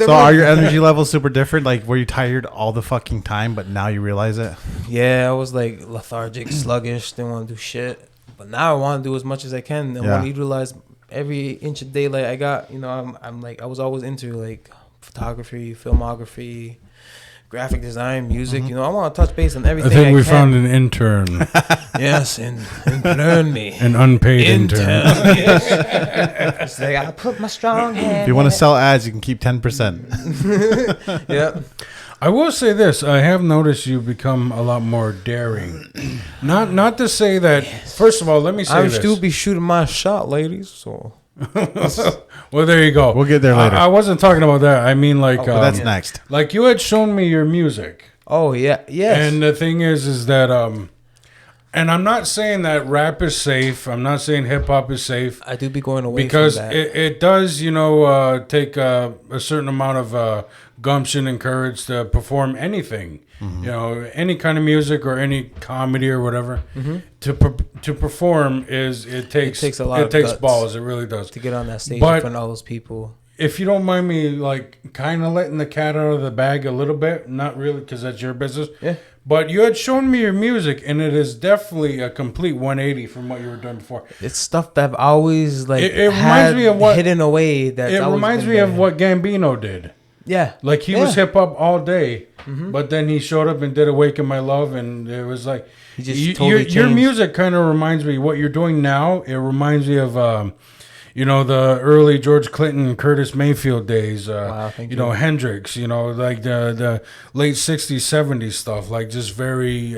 So are your energy levels super different? Like, were you tired all the fucking time, but now you realize it? Yeah, I was like lethargic, sluggish, didn't want to do shit. But now I want to do as much as I can. I want to utilize every inch of daylight I got. You know, I'm like, I was always into like photography, filmography, graphic design, music. You know, I want to touch base on everything. I think we found an intern. Yes, and learn me. An unpaid intern. Yes. So I gotta put my strong hand. If you want to sell ads, you can keep 10%. Yeah. I will say this: I have noticed you become a lot more daring. Not to say that. First of all, let me say I this. still be shooting my shot, ladies. So. Well, there you go. We'll get there later. I wasn't talking about that. I mean, like, But that's next. like you had shown me your music. Oh yeah, yes. And the thing is that, and I'm not saying that rap is safe. I'm not saying hip hop is safe. I do be going away because from that. it does, you know, take a certain amount of gumption and courage to perform anything. You know, any kind of music or any comedy or whatever. To perform it takes a lot. It takes balls. It really does. To get on that stage But- in front of all those people. If you don't mind me, like, kind of letting the cat out of the bag a little bit, not really, because that's your business. Yeah. But you had shown me your music, and it is definitely a complete 180 from what you were doing before. It's stuff that I've always like. It reminds me of what hidden away. That it reminds me of what Gambino did. Yeah. Like he was hip hop all day, but then he showed up and did "Awaken My Love," and it was like He just totally your changed. music kind of reminds me what you're doing now. It reminds me of. You know, the early George Clinton, Curtis Mayfield days, Wow, thank you know, you. Hendrix, you know, like the late 60s, 70s stuff, like just very,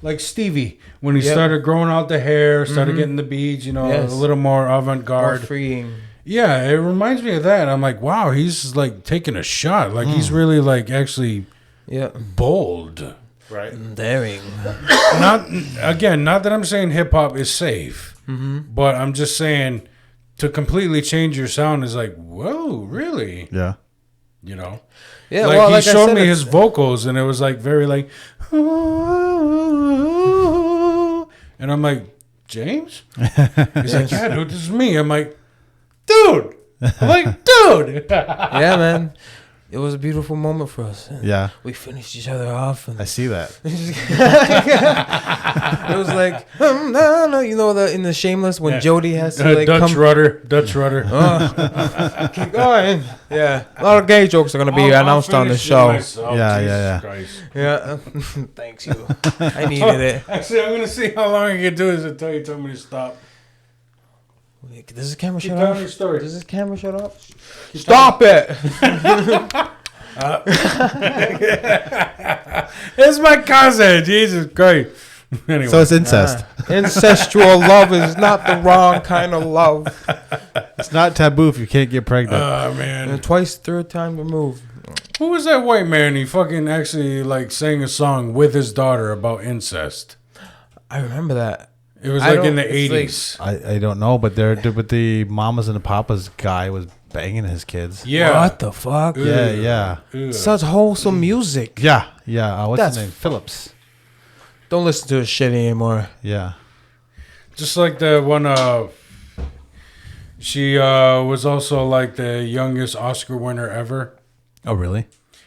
like Stevie, when he started growing out the hair, started getting the beads, you know, Yes. a little more More avant-garde. freeing. Yeah, it reminds me of that. I'm like, wow, he's like taking a shot. Like he's really like actually Yeah. bold. Right. Daring. Not that I'm saying hip hop is safe, but I'm just saying to completely change your sound is like, whoa, really? Yeah. You know? Yeah. Like well, he like I showed said, me it's- his vocals and it was like very like, and I'm like, James? He's like, yeah, dude, this is me. I'm like, dude. I'm like, dude. Yeah, man. It was a beautiful moment for us. Yeah. We finished each other off, and I see that. it was like, no, you know, in the Shameless when Jody has to like Dutch come. rudder. Keep going. Yeah, a lot of gay jokes are gonna be announced on the show. Yeah. Yeah, thanks you. I needed it. Actually, I'm gonna see how long I can do this until you tell me to stop. Does this camera Keep shut telling off? your story. Does this camera shut off? Stop it! It's my cousin. Jesus Christ. Anyway. So it's incest. Incestual love is not the wrong kind of love. It's not taboo if you can't get pregnant. Oh, man. And twice, third time removed. Who was that white man? He fucking actually like sang a song with his daughter about incest. I remember that. It was I like in the don't- it's like- 80s. I don't know, but the mamas and the papas guy was banging his kids. Yeah. What the fuck? Yeah. Ugh. Such wholesome music. Yeah. What's That's his name? Phillips. Don't listen to his shit anymore. Yeah. Just like the one, she was also like the youngest Oscar winner ever. Oh, really?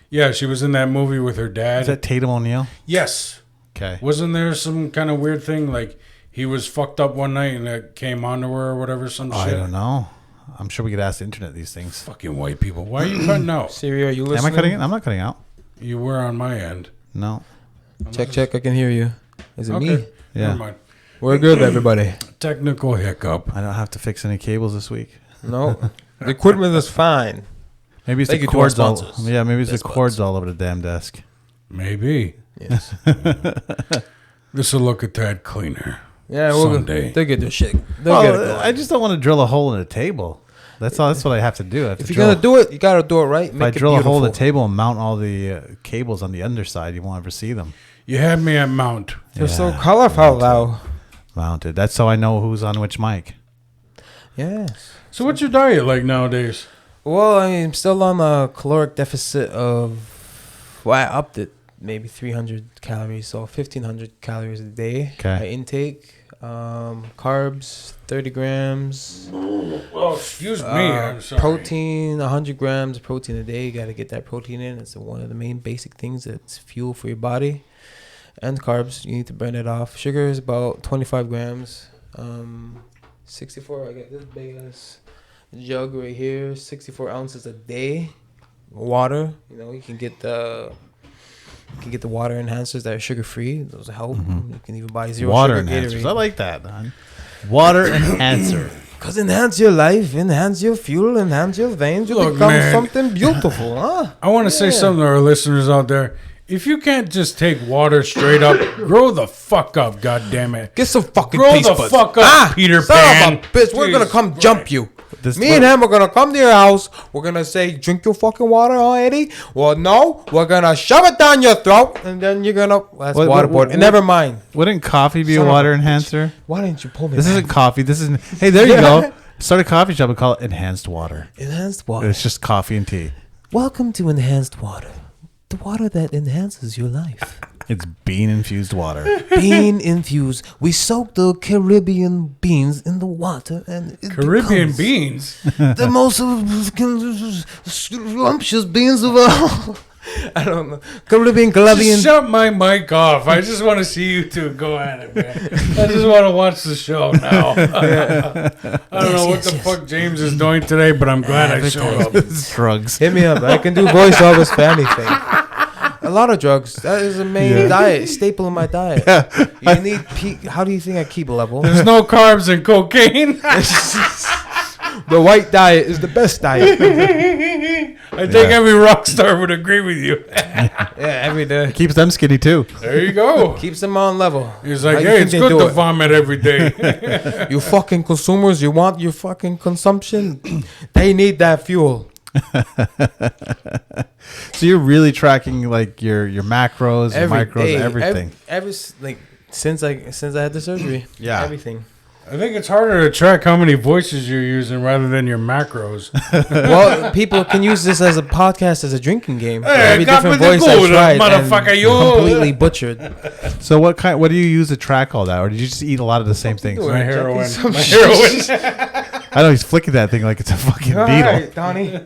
Yeah, she was in that movie with her dad. Is that Tatum O'Neal? Yes. Okay. Wasn't there some kind of weird thing like he was fucked up one night and it came onto her or whatever, some I shit? don't know. I'm sure we could ask the internet these things. Fucking white people. Why are you cutting out? Siri, are you Am listening? I cutting it? I'm not cutting out. You were on my end. No. Check. I can hear you. Is it me? Okay. Yeah. Never mind. We're good, everybody. Technical hiccup. I don't have to fix any cables this week. No. The equipment is fine. Maybe it's Thank the you to our cords all. sponsors. Yeah, maybe it's the Best cords buds. all over the damn desk. Maybe. Yes. This will look a tad cleaner. Yeah, Someday. they'll get their shit. They'll get it Well, going. I just don't want to drill a hole in a table. That's all. That's what I have to do. I have If to you're drill. gonna do it, you gotta do it right. If I Make it drill a hole in the beautiful. table and mount all the cables on the underside, you won't ever see them You had me at Mount. They're so Yeah. colorful, though. mounted. That's so I know who's on which mic. Yes. So what's your diet like nowadays? Well, I'm still on a caloric deficit of. Well, I upped it maybe 300 calories, so 1,500 calories a day. Okay. I intake carbs 30 grams. Well, excuse me. I'm sorry. Protein 100 grams of protein a day. You got to get that protein in. It's one of the main basic things that's fuel for your body. And carbs, you need to burn it off. Sugar is about 25 grams. 64. I got this big ass jug right here. 64 ounces a day. Water. You can get the water enhancers that are sugar free. Those help. You can even buy zero Water sugar enhancers. Gatorade. I like that, man. Water enhancer. Cause enhance your life, enhance your fuel, enhance your veins. You Look, become man. something beautiful, huh? I want to say something to our listeners out there. If you can't just take water straight up, grow the fuck up, goddammit. Get some fucking Grow taste the buds. fuck up, Peter son Pan. of a bitch, we're gonna Jesus come Christ. jump you. This- Me and him are gonna come to your house. We're gonna say, drink your fucking water, huh, Eddie? Well, no, we're gonna shove it down your throat, and then you're gonna. That's waterboard. And never mind. Wouldn't coffee be Son a of a water bitch. enhancer? Why didn't you pull me? This back? isn't coffee. This isn't. Hey, there you go. Start a coffee shop and call it enhanced water. Enhanced water. It's just coffee and tea. Welcome to enhanced water, the water that enhances your life. It's bean infused water. Bean infused. We soak the Caribbean beans in the water, and it Caribbean becomes beans. the most scrumptious beans of all. I don't know. Caribbean. Just shut my mic off. I just want to see you two go at it, man. I just want to watch the show now. I don't know what the fuck James is doing today, but I'm glad I showed up. It's drugs. Hit me up. I can do voiceovers for anything. A lot of drugs. That is a main diet, staple in my diet. You need peak. How do you think I keep level? There's no carbs in cocaine. The white diet is the best diet. I think every rock star would agree with you. Yeah, every day. Keeps them skinny too. There you go. Keeps them on level. He's like, How you hey, think it's they good do to it? vomit every day. You fucking consumers, you want your fucking consumption? They need that fuel. So you're really tracking like your macros, your micros, day, everything. like since I had the surgery. Yeah. Everything. I think it's harder to track how many voices you're using rather than your macros. Well, people can use this as a podcast as a drinking game. Hey, Every got different me the voice I gold, tried motherfucker, and you. completely butchered. So what do you use to track all that, or did you just eat a lot of the same things? doing? My Jackie, heroin. some My shit. heroin. I know he's flicking that thing like it's a fucking All beetle. right, Donnie.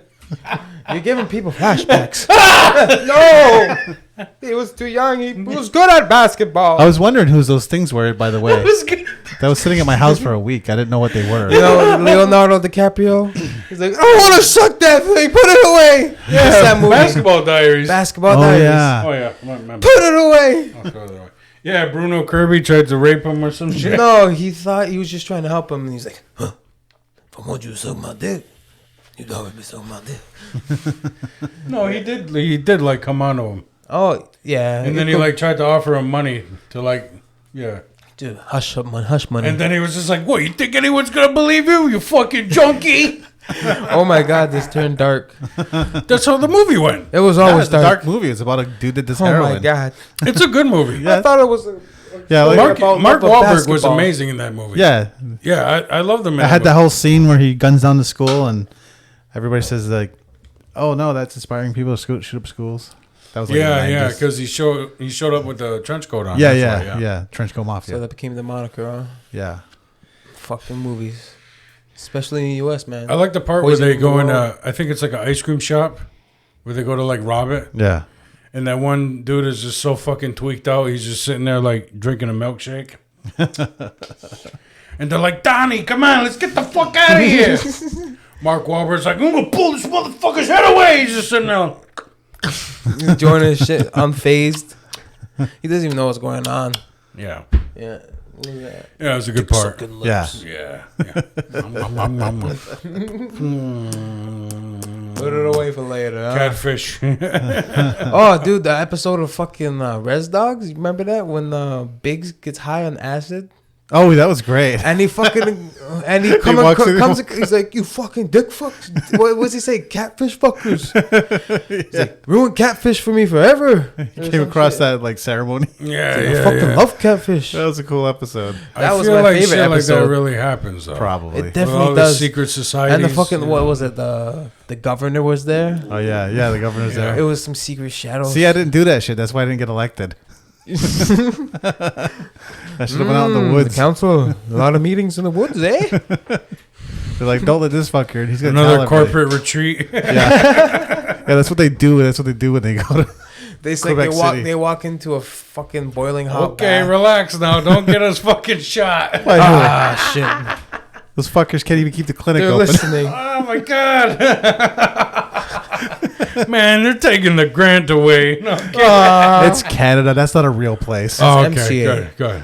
You're giving people flashbacks. No! He was too young. He was good at basketball. I was wondering whose those things were, by the way. Good. That was sitting at my house for a week. I didn't know what they were. You know, Leonardo DiCaprio? He's like, I don't want to suck that thing. Put it away. Yeah, that movie. Basketball Diaries. Basketball Oh, Diaries. yeah. Oh, yeah. Remember. Put it away. I'll throw that away. Yeah, Bruno Kirby tried to rape him or some shit. No, he thought he was just trying to help him. And he's like, huh? If I want you to suck my dick, you'd already suck my dick. No, he did. He did like come on to him, Oh, yeah. and then he like tried to offer him money to like, yeah. Dude, hush money. And then he was just like, "What? You think anyone's gonna believe you? You fucking junkie!" Oh my God, this turned dark. That's how the movie went. It was Yeah, always it's a dark. dark movie. It's about a dude that does Oh heroin. my God. It's a good movie. I thought it was Yeah, like, Mark about Wahlberg was basketball. amazing in that movie. yeah. yeah, I love the man. I had that whole scene where he guns down the school and everybody says like, "Oh no, that's inspiring people to shoot up schools." That was like in the Yeah, 90s. because he showed up with the trench coat on. yeah, That's why, yeah. Trench coat mafia. So that became the moniker, huh? Yeah. Fucking movies. Especially in the U.S., man. I like the part Poison where they go in. World. I think it's like an ice cream shop where they go to like rob it, Yeah. and that one dude is just so fucking tweaked out. He's just sitting there like drinking a milkshake. And they're like, Donnie, come on, let's get the fuck out of here. Mark Wahlberg's like, I'm gonna pull this motherfucker's head away. He's just sitting there. He's enjoying his shit, unfazed. He doesn't even know what's going on. Yeah. Yeah. What was that? Yeah, it was a good part. Yeah. Yeah. Put it away for later. Huh? Catfish. Oh, dude, the episode of fucking Res Dogs. You remember that when Biggs gets high on acid? Oh, that was great. And he fucking and he comes. He's like, "You fucking dick fucks." What does he say? Catfish fuckers. He's like, ruin catfish for me forever. He came across that like ceremony. Yeah, I fucking love catfish. That was a cool episode. That was feel my like favorite shit episode. Like that really happens, though. Probably. It With definitely all does. the secret societies. And the fucking what was it? The governor was there. Oh yeah, the governor's Yeah. It there. was some secret shadows. See, I didn't do that shit. That's why I didn't get elected. I should have went out in the woods. The council, a lot of meetings in the woods, eh? They're like, don't let this fucker. He's gonna Another tell everybody." corporate retreat. Yeah, that's what they do. That's what they do when they go to. They say Quebec City. they walk into a fucking boiling hot Okay, bath. relax now. Don't get us fucking shot. Ah, shit. Those fuckers can't even keep the clinic They're open. listening. Oh my god. Man, they're taking the grant away. No, It's Canada. That's not a real place. oh, okay, MCA. good.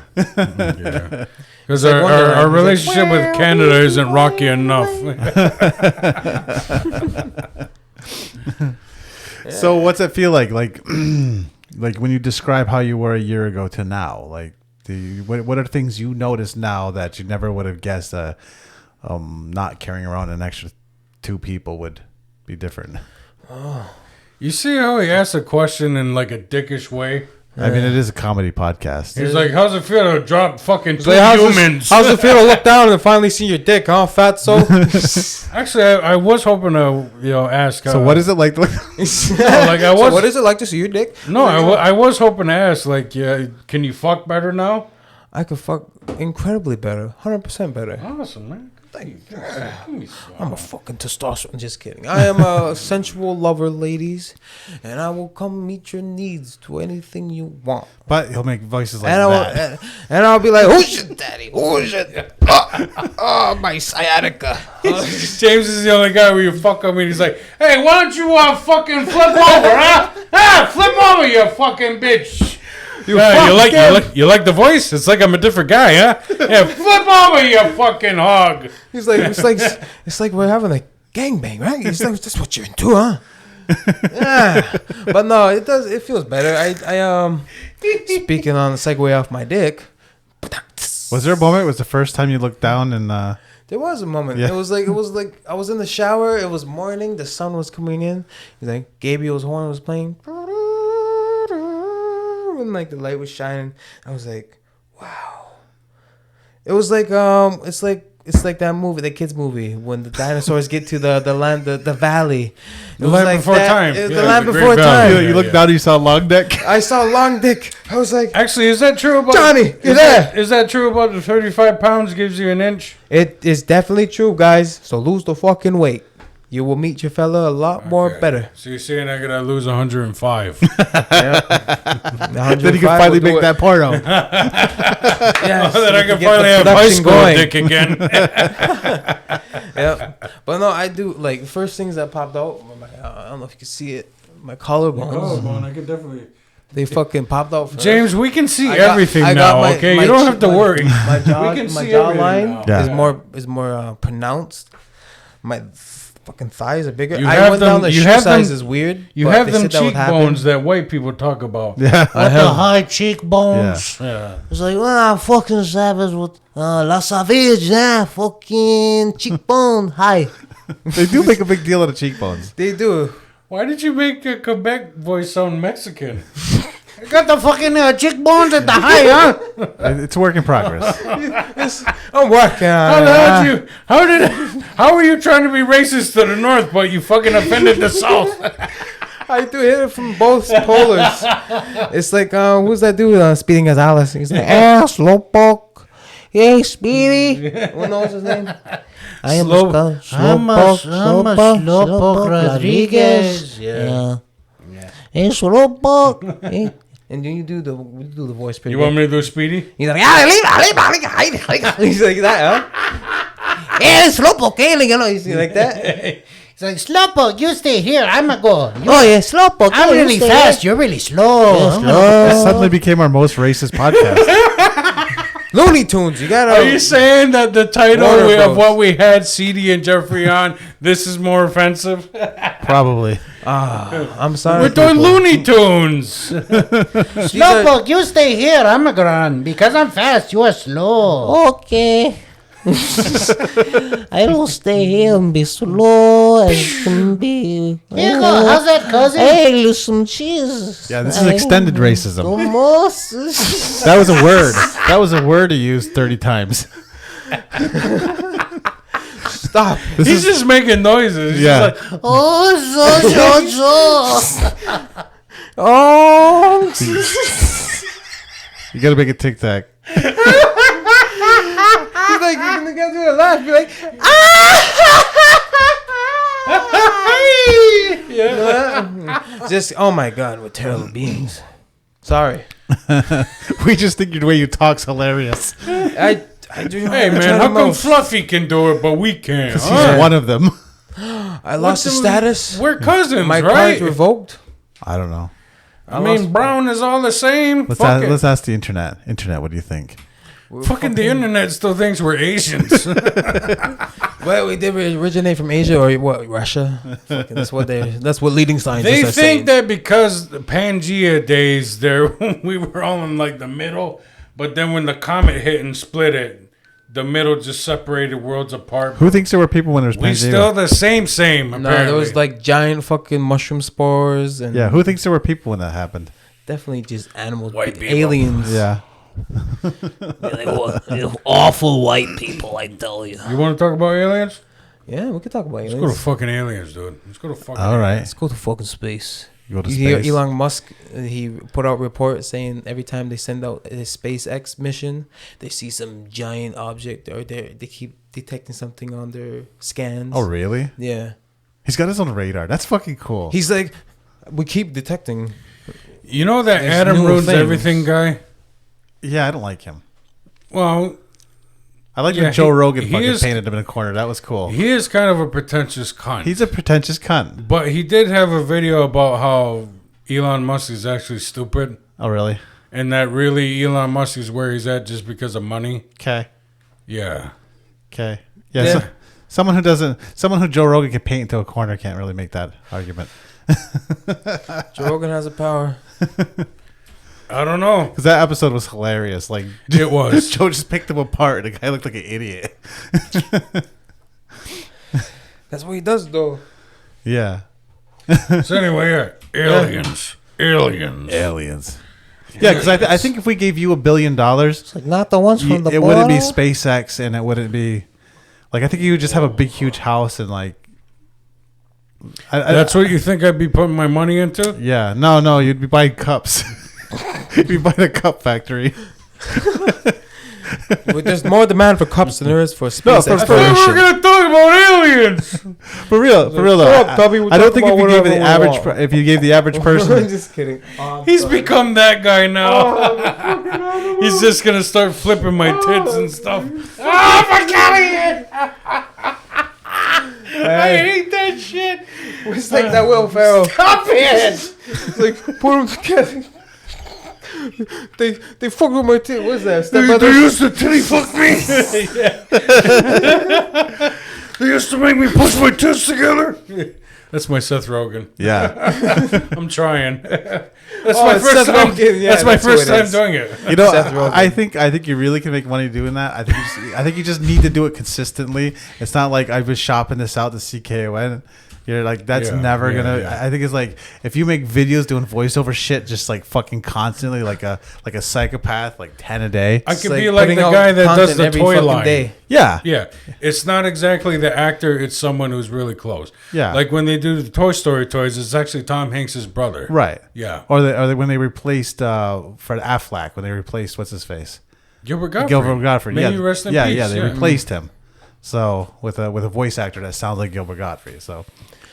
Because like our Wonderland. He's relationship with Canada isn't rocky enough. So what's it feel like? Like when you describe how you were a year ago to now? Like, what are things you notice now that you never would have guessed? Not carrying around an extra 2 people would be different. You see how he asks a question in like a dickish way? I mean, it is a comedy podcast. He's like, how's it feel to drop fucking 2 Like, humans? how's it feel to look down and finally see your dick, huh, fatso? Actually, I was hoping to, ask. So what is it like? Like I So was. what is it like to see your dick? No, I was hoping to ask, like, can you fuck better now? I could fuck incredibly better, 100% better. Awesome, man. Thank you. Give me some. I'm a fucking testosterone. Just kidding. I am a sensual lover, ladies, and I will come meet your needs to anything you want. But he'll make voices like And that. I'll be like, "Who's your daddy? Who's your? Oh, my sciatica." James is the only guy where you fuck him and he's like, hey, why don't you fucking flip over, huh? Flip over, you fucking bitch. You like the voice? It's like I'm a different guy, huh? Yeah, flip over, you fucking hog. He's like, it's like we're having a gangbang, right? He's like, that's what you're into, huh? Yeah, but no, it does. It feels better. I speaking on the segue off my dick. Was there a moment? Was the first time you looked down and There was a moment. Yeah. It was like I was in the shower. It was morning. The sun was coming in. He's like Gabriel's horn was playing, and like the light was shining. I was like, wow. It was like it's like that movie, the kids movie, when the dinosaurs get to the land, the valley. The land before time. It was Yeah, the land the before Great Valley. time. you looked down and you saw long dick? I saw long dick. I was like, Actually, is that true about Johnny, you're there. Is that true about the 35 pounds gives you an inch? it is definitely true, guys. So lose the fucking weight. You will meet your fella a lot more Okay. better. So you're saying I gotta lose 105? Yeah. Then you can finally make that porno. Yes, Then I we can get finally the have high production school going. dick again. Yeah, but no, I do like the first things that popped out. I don't know if you can see it. My collarbones, man, I could definitely. they fucking popped out. First. James, we can see I got- everything I got now. my- Okay, my you don't ch- have to my- worry. My jaw, We can my see everything jawline now. is more pronounced. My fucking thighs are bigger. You I have went them- down the you shoe have them- size is weird. You but have they them said that would happen. cheekbones that white people talk about. Yeah. I have. high cheekbones. Yeah. It's like, well, I'm fucking savage with La Savage, fucking cheekbone high. They do make a big deal of the cheekbones. They do. Why did you make a Quebec voice sound Mexican? I got the fucking cheekbones at the high, huh? It's a work in progress. I'm working on it. How were you trying to be racist to the North, but you fucking offended the South? I do hit it from both polars. It's like who's that dude Speeding Gonzalez? He's like, Slowpoke. Hey, Speedy. what knows his name? I am Slow- a Slowpoke Rodriguez. Yeah. Hey, Slowpoke. Hey. And then you do the voice pretty You good. want me to do Speedy? He's like, he's like that, huh? Hey, Slowpoke. He's like that. It's like, Slowpoke, you stay here. I'm going to go. Oh yeah, Slowpoke. I'm really fast. You're really slow. This suddenly became our most racist podcast. Looney Tunes. You gotta. Are you saying that the title Warner of Bros. what we had CD and Jeffrey on, this is more offensive? Probably. I'm sorry. We're doing people. Looney Tunes. Slowpoke, you stay here. I'm a run because I'm fast. You are slow. Okay. I will stay here and be slow and be. Here you go. How's that, cousin? Hey, lose cheese. Yeah, this is extended racism. Almost. That was a word. That was a word he used 30 times. Stop. He's just making noises. He's Yeah. just like, Oh, so. Oh. You gotta make a tic tac. He's like, you're gonna get to the laugh. Be like, yeah. Just, oh my God, we're terrible beings. Sorry. We just think the way you talk's hilarious. I do. hey, man, how come Fluffy can do it, but we can't? He's Huh? one of them. I lost the status? We're cousins, My right? card's revoked? I don't know. I mean, brown is all the same. Fuck it. Let's ask the internet. Internet, what do you think? Fucking the internet still thinks we're Asians. Well, we did originate from Asia or what? Russia? Fucking, that's what leading scientists They are think saying. that because the Pangea days, there we were all in like the middle, but then when the comet hit and split it, the middle just separated worlds apart. Who thinks there were people when there was We Pangea? still the same. No, Apparently, there was like giant fucking mushroom spores and Yeah, who thinks there were people when that happened? definitely just animals, White people. aliens. Yeah. Awful white people, I tell you. You want to talk about aliens? Yeah, we could talk about Let's aliens. go to fucking aliens, dude. Let's go to fucking. All right. Let's go to fucking space. You go to You hear space. Elon Musk? He put out reports saying every time they send out his SpaceX mission, they see some giant object or they keep detecting something on their scans. Oh, really? Yeah. He's got his own radar. That's fucking cool. He's like, we keep detecting. You know that There's Adam new ruins things. everything guy. Yeah, I don't like him. Well, I like Yeah, when Joe Rogan he fucking is- painted him in a corner. That was cool. he is kind of a pretentious cunt. He's a pretentious cunt. But he did have a video about how Elon Musk is actually stupid, Oh, really? and that really Elon Musk is where he's at just because of money. Okay. Yeah. Okay. Yeah. Yeah. Someone who Joe Rogan can paint into a corner can't really make that argument. Joe Rogan has a power. I don't know. Because that episode was hilarious. Like, It was. Joe just picked him apart. The guy looked like an idiot. That's what he does, though. Yeah. So anyway, yeah. Aliens. Aliens. Yeah, because I think if we gave you $1 billion, It's like not the ones from the it wouldn't be bottle. SpaceX, and it wouldn't be like I think you would just have a big, huge house and like. That's what you think I'd be putting my money into? Yeah, no, you'd be buying cups. You'd be buying a cup factory. There's more demand for cups than there is for space for- I thought we exploration. were going to talk about aliens. For real though. Shut up, Tubby, we'll I don't talk think if about you gave whatever the we average, want. if you gave the average person, Just kidding. Oh, He's become that guy now. He's just going to start flipping my tits and stuff. Oh, fuck out of here. I hate that shit. it's like that Will Ferrell. Stop it. It's like, put them together. They fuck with my tits. What's that? Step They used to titty fuck me. They used to make me push my tits together. That's my Seth Rogen. yeah. I'm trying. That's Oh, my it's first Seth time. Rogen. Yeah, that's my that's who first it time is. doing it. You know, Seth Rogen. I think you really can make money doing that. I think you just need to do it consistently. It's not like I was shopping this out to CKON. You're like that's Yeah, never yeah, gonna. yeah. I think it's like if you make videos doing voiceover shit, just like fucking constantly, like a psychopath, like 10 a day. I could like be like putting the out guy that does content the every toy fucking line. day. Yeah, Yeah, it's not exactly the actor; it's someone who's really close. Yeah. like when they do the Toy Story toys, it's actually Tom Hanks's brother. right. Yeah, Or when they replaced Fred Affleck, when they replaced what's his face, Gilbert Gottfried. Gilbert Gottfried. May Yeah, he rest in yeah, peace. yeah. They replaced him. So with a voice actor that sounds like Gilbert Gottfried. So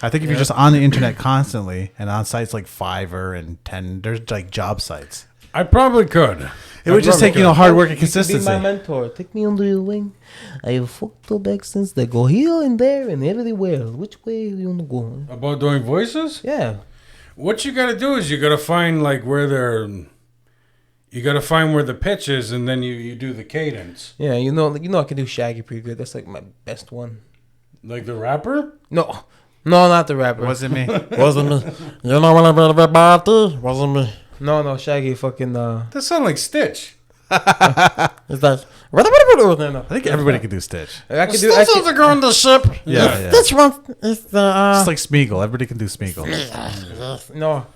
I think if you're just on the internet constantly and on sites like Fiverr and 10, there's like job sites. I probably could. It would just take hard work and You can be consistency. my mentor. Take me under your wing. I have fucked up accents that go here and there and everywhere. Which way you wanna go? About doing voices? Yeah. What you got to do is you got to find like where they're You got to find where the pitch is, and then you do the cadence. Yeah, you know, I can do Shaggy pretty good. That's like my best one. Like the rapper? No, not the rapper. Wasn't me. Wasn't me. You know what I'm about to? Wasn't me. No, Shaggy fucking. That sounds like Stitch. Is that? No. I think everybody can do Stitch. I can do. Still sounds like on the ship. Yeah. This one is the. It's like Smeagol. Everybody can do Smeagol. No,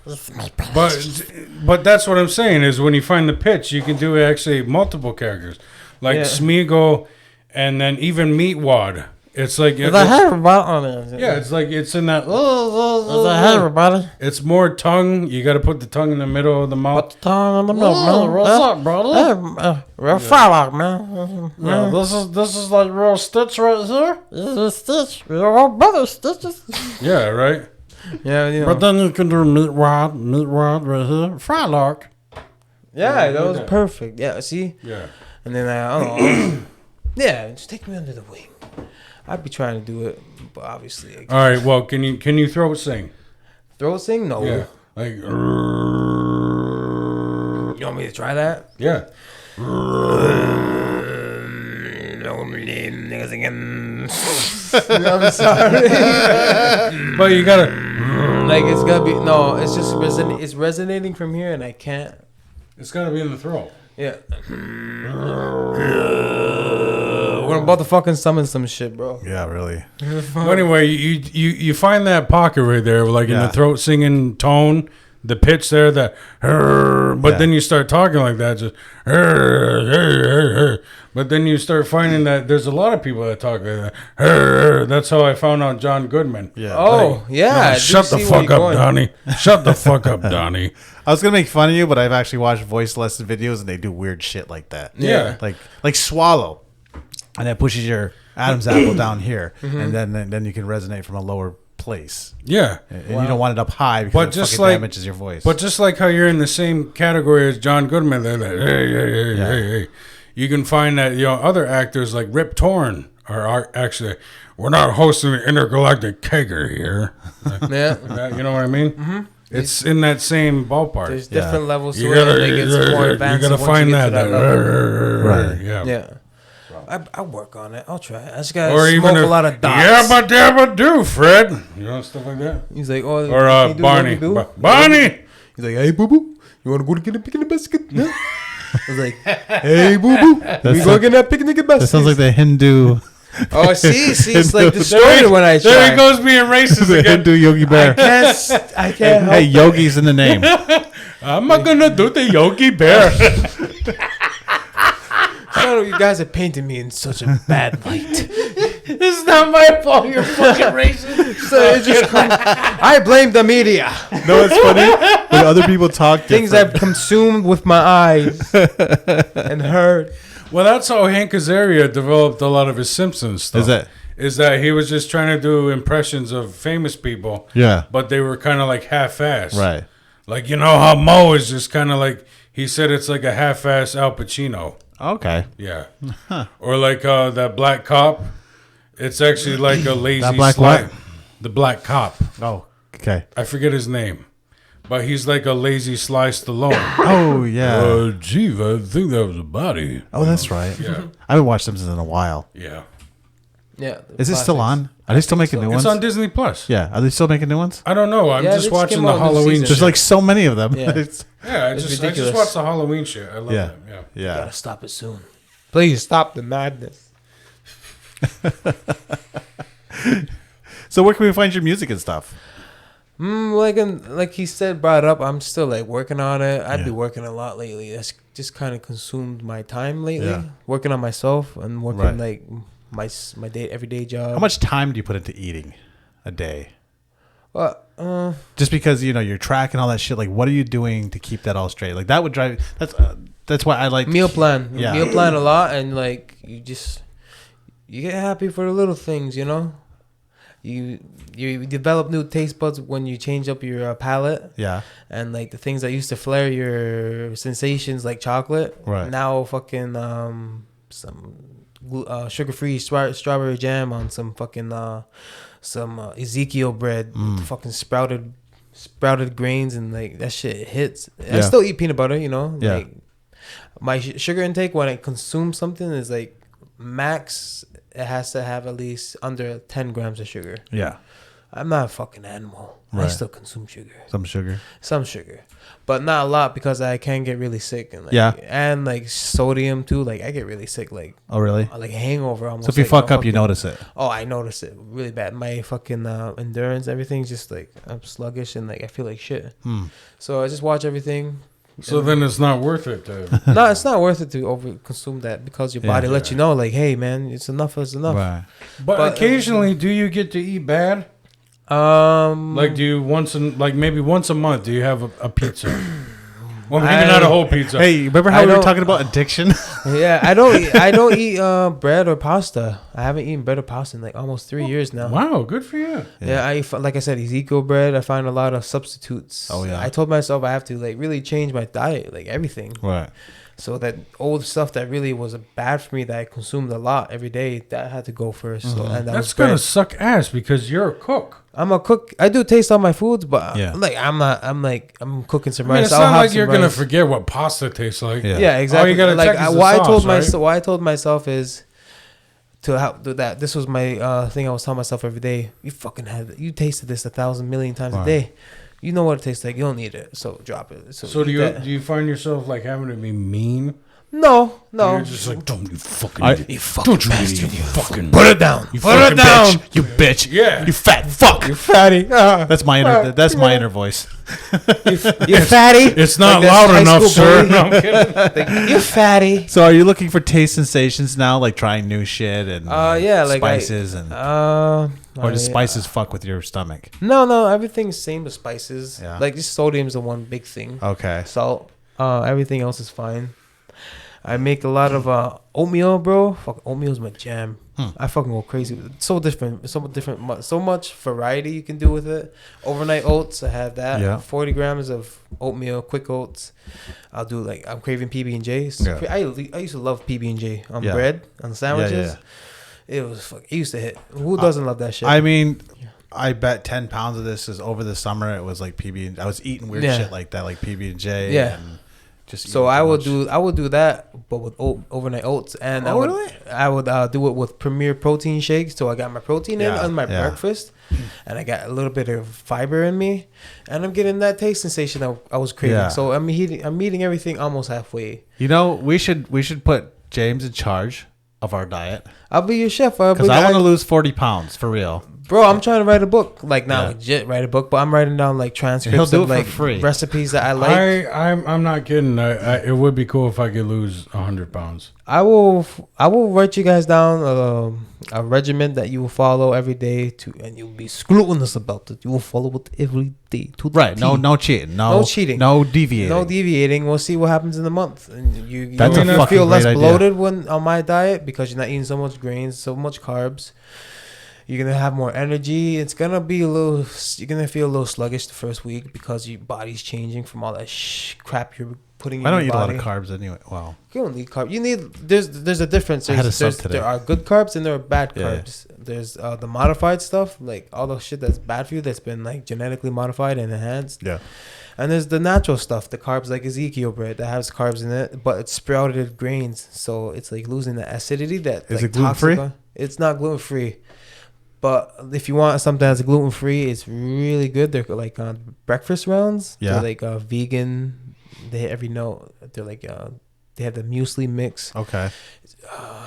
But that's what I'm saying is when you find the pitch, you can do actually multiple characters. Like Smeagol and then even Meatwad. It's like Is that hey everybody on it? yeah, it's like it's in that. Is that hey everybody? It's more tongue. You got to put the tongue in the middle of the mouth. Tongue on the milk, man. What's up, brother? Real Frylock, man. Yeah, this is like real Stitch right here. This is Stitch. Your brother Stitches. Yeah, right. yeah, you know. But then you can do meat rod right here. Frylock. Yeah, that was perfect. Yeah, see, Yeah. and then I don't know. Yeah, just take me under the wing. I'd be trying to do it, but obviously, All right. Well, can you throat sing? throat sing? No. Yeah. Like. You want me to try that? Yeah. I'm sorry. But you gotta. Like it's gotta be no. It's just it's resonating from here, and I can't. It's gotta be in the throat. Yeah. We're about to fucking summon some shit, bro. Yeah, really. Well, anyway, you find that pocket right there, like in the throat singing tone, the pitch there, that, but then you start talking like that, just, but then you start finding that there's a lot of people that talk like that. That's how I found out John Goodman. Yeah. Oh, yeah. I do Shut the see where fuck you're up, going. Donnie. Shut the fuck up, Donnie. I was gonna make fun of you, but I've actually watched voice lesson videos and they do weird shit like that. Yeah. Like swallow, and it pushes your Adam's apple down here, and then you can resonate from a lower place. Yeah. And you don't want it up high because But it just fucking like- damages your voice. But just like how you're in the same category as John Goodman, they're like, hey. You can find that, other actors like Rip Torn are actually, we're not hosting the intergalactic kegger here. Yeah. You know what I mean? Mm-hmm. It's in that same ballpark. There's different levels to You it. gotta, and it gets more you advanced gotta once find you get that. to level. Right. Yeah. Yeah. I'll work on it. I'll try it. I just gotta Or smoke even a lot of dots. Yabba do, Fred. Stuff like that. He's like, oh, Or can you do Barney. what you do? Barney! He's like, hey, boo boo, you wanna go to get a picnic basket? Yeah. I was like, hey, boo boo, we go get that picnic basket. that sounds like the Hindu, Oh, see, it's like distorted when I try. There he goes being racist the again. Hindu Yogi Bear. I can't help Hey, Yogi's in the name. I'm not gonna do the Yogi Bear. So you guys are painting me in such a bad light. It's not my fault. You're fucking racist. So it just I blame the media. No, it's funny when other people talk. Things different. I've consumed with my eyes and heard. Well, that's how Hank Azaria developed a lot of his Simpsons stuff. Is that he was just trying to do impressions of famous people. Yeah. But they were kind of like half-assed. Right. Like, how Mo is just kind of like, he said it's like a half-assed Al Pacino. Okay. Yeah. Or like that black cop. It's actually like a lazy That black slide. what? The black cop. Oh, okay. I forget his name. But he's like a lazy Sly Stallone. Oh, yeah. Gee, I think that was a body. Oh, that's right. Yeah. I haven't watched Simpsons in a while. Yeah. Yeah. Is it still on? Are they still making new It's ones? on Disney Plus. Yeah. Are they still making new ones? I don't know. I'm Yeah, just they just watching came the out with a Halloween season. shit. There's like so many of them. Yeah. Yeah, I It's just ridiculous. watched the Halloween shit. I love Yeah. it. Yeah. Yeah. Gotta stop it soon. Please stop the madness. So where can we find your music and stuff? Like he said, brought up. I'm still like working on it. I've been working a lot lately. That's just kind of consumed my time lately. Yeah. Working on myself and working Right. like my day everyday job. How much time do you put into eating a day? Well, Just because you're tracking all that shit. Like, what are you doing to keep that all straight? Like that would drive. That's why I like meal plan. Yeah. Meal plan a lot, and like you get happy for the little things, You develop new taste buds when you change up your palate. Yeah. And like the things that used to flare your sensations, like chocolate, Right. now fucking some sugar-free strawberry jam on some fucking some Ezekiel bread, with fucking sprouted grains, and like that shit hits. I Yeah. still eat peanut butter, Yeah. like My sugar intake when I consume something is like max. It has to have at least under 10 grams of sugar. Yeah. I'm not a fucking animal. I Right. still consume sugar. Some sugar. Some sugar, but not a lot because I can get really sick and like, Yeah. and like sodium too. Like I get really sick, like Oh, really? hangover almost. So if you like, fuck I'm up, you fucking- notice it. Oh, I notice it really bad. My fucking endurance, everything's just like I'm sluggish and like I feel like shit. So I just watch everything. So then it's not worth it. No, it's not worth it to over consume that because your Yeah. body lets you know, like, hey man, it's enough. It's enough. Right. But occasionally, do you get to eat bad? Like, do you maybe once a month, do you have a pizza? Well, maybe not a whole pizza. Hey, remember how I we were don't- talking about addiction? Yeah, I don't eat bread or pasta. I haven't eaten bread or pasta in like almost 3 years now. Wow, good for you. Yeah, like I said, Ezekiel bread. I find a lot of substitutes. Oh, yeah. I told myself I have to like really change my diet, like everything. Right. So that old stuff that really was bad for me that I consumed a lot every day, that had to go first. So, and that That's was gonna bread. suck ass because you're a cook. I'm a cook. I do taste all my foods, but Yeah. I'm cooking some I mean, rice. it's I'll not have like some you're gonna rice. forget what pasta tastes like. Yeah. Yeah, exactly. All you gotta like check is the why I sauce, told right? why I told myself is to how do that. This was my thing. I was telling myself every day. You fucking you tasted this 1,000 million times Right. a day. You know what it tastes like. You don't need it, so drop it. So eat that. do you find yourself like having to be mean? No. You're just like, don't you fucking, You fucking don't you bastard. really fucking Put it down. You Put fucking it down. You bitch. Yeah. You fat fuck. You fatty. That's my inner. That's my inner voice. You fatty. It's not Like loud this high enough, school sir. bully. No, I'm kidding. You fatty. So, are you looking for taste sensations now, like trying new shit and Yeah, like spices or does I- spices fuck with your stomach? No. Everything's same with spices. Yeah. Like just sodium's the one big thing. Okay. Salt. Everything else is fine. I make a lot of oatmeal, bro. Fuck, oatmeal's my jam. I fucking go crazy with it. So different, so much variety you can do with it. Overnight oats, I have that. Yeah. 40 grams of oatmeal, quick oats. I'll do like I'm craving PB&J's. Yeah. I used to love PB&J on Yeah. bread, on sandwiches. Yeah. It used to hit. Who doesn't love that shit? I mean, I bet 10 pounds of this is over the summer. It was like PB. I was eating weird Yeah. shit like that, like PB&J. Yeah. And just So eating I too would much. do that, but with overnight oats, and Oh, really? I would do it with Premier protein shakes. So I got my protein in Yeah, on my yeah. breakfast, and I got a little bit of fiber in me, and I'm getting that taste sensation I was craving. Yeah. So I'm eating everything almost halfway. You know, we should put James in charge of our diet I'll be your chef, because I want to lose 40 pounds for real. bro. I'm trying to write a book, like not Yeah. legit write a book, but I'm writing down like transcripts He'll do of it for like free. recipes that I like. I'm not kidding. It would be cool if I could lose 100 pounds. I will write you guys down a regimen that you will follow every day and you'll be scrutinous about it. You will follow it every day to the Right? No, T. no cheating. No cheating. No deviating. No deviating. We'll see what happens in the month. And you're That's a gonna fucking feel less great idea. bloated when on my diet because you're not eating so much grains, so much carbs. You're gonna have more energy. It's gonna be you're gonna feel a little sluggish the first week because your body's changing from all that crap you're putting in I your don't eat body. a lot of carbs anyway. Wow. You don't need carbs. You need there's a difference. I had a sub today. There are good carbs and there are bad Yeah. carbs. There's the modified stuff, like all the shit that's bad for you, that's been like genetically modified and enhanced. Yeah. And there's the natural stuff, the carbs like Ezekiel bread that has carbs in it, but it's sprouted grains, so it's like losing the acidity that. Is like, it gluten-free? toxic- It's not gluten free. But if you want something that's gluten free, it's really good. They're like breakfast rounds. Yeah. They're like vegan. They hit every note. They're like they have the muesli mix. Okay.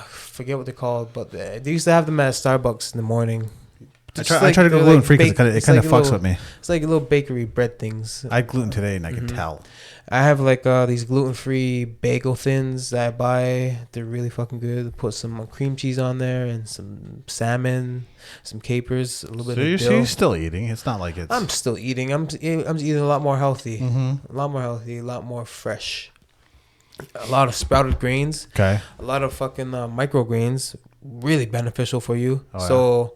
Forget what they're called, but they used to have them at Starbucks in the morning. I Just try like- to go they're gluten free because bake- it it's kind of like a fucks little- with me. It's like little bakery bread things. I had gluten today and I Mm-hmm. can tell. I have like these gluten free bagel thins that I buy. They're really fucking good. Put some cream cheese on there and some salmon, some capers, a little bit of dill. You're still eating. It's not like it's. I'm still eating. I'm eating a lot more healthy. Mm-hmm. A lot more healthy. A lot more fresh. A lot of sprouted grains. Okay. A lot of fucking microgreens. Really beneficial for you. Oh, yeah. So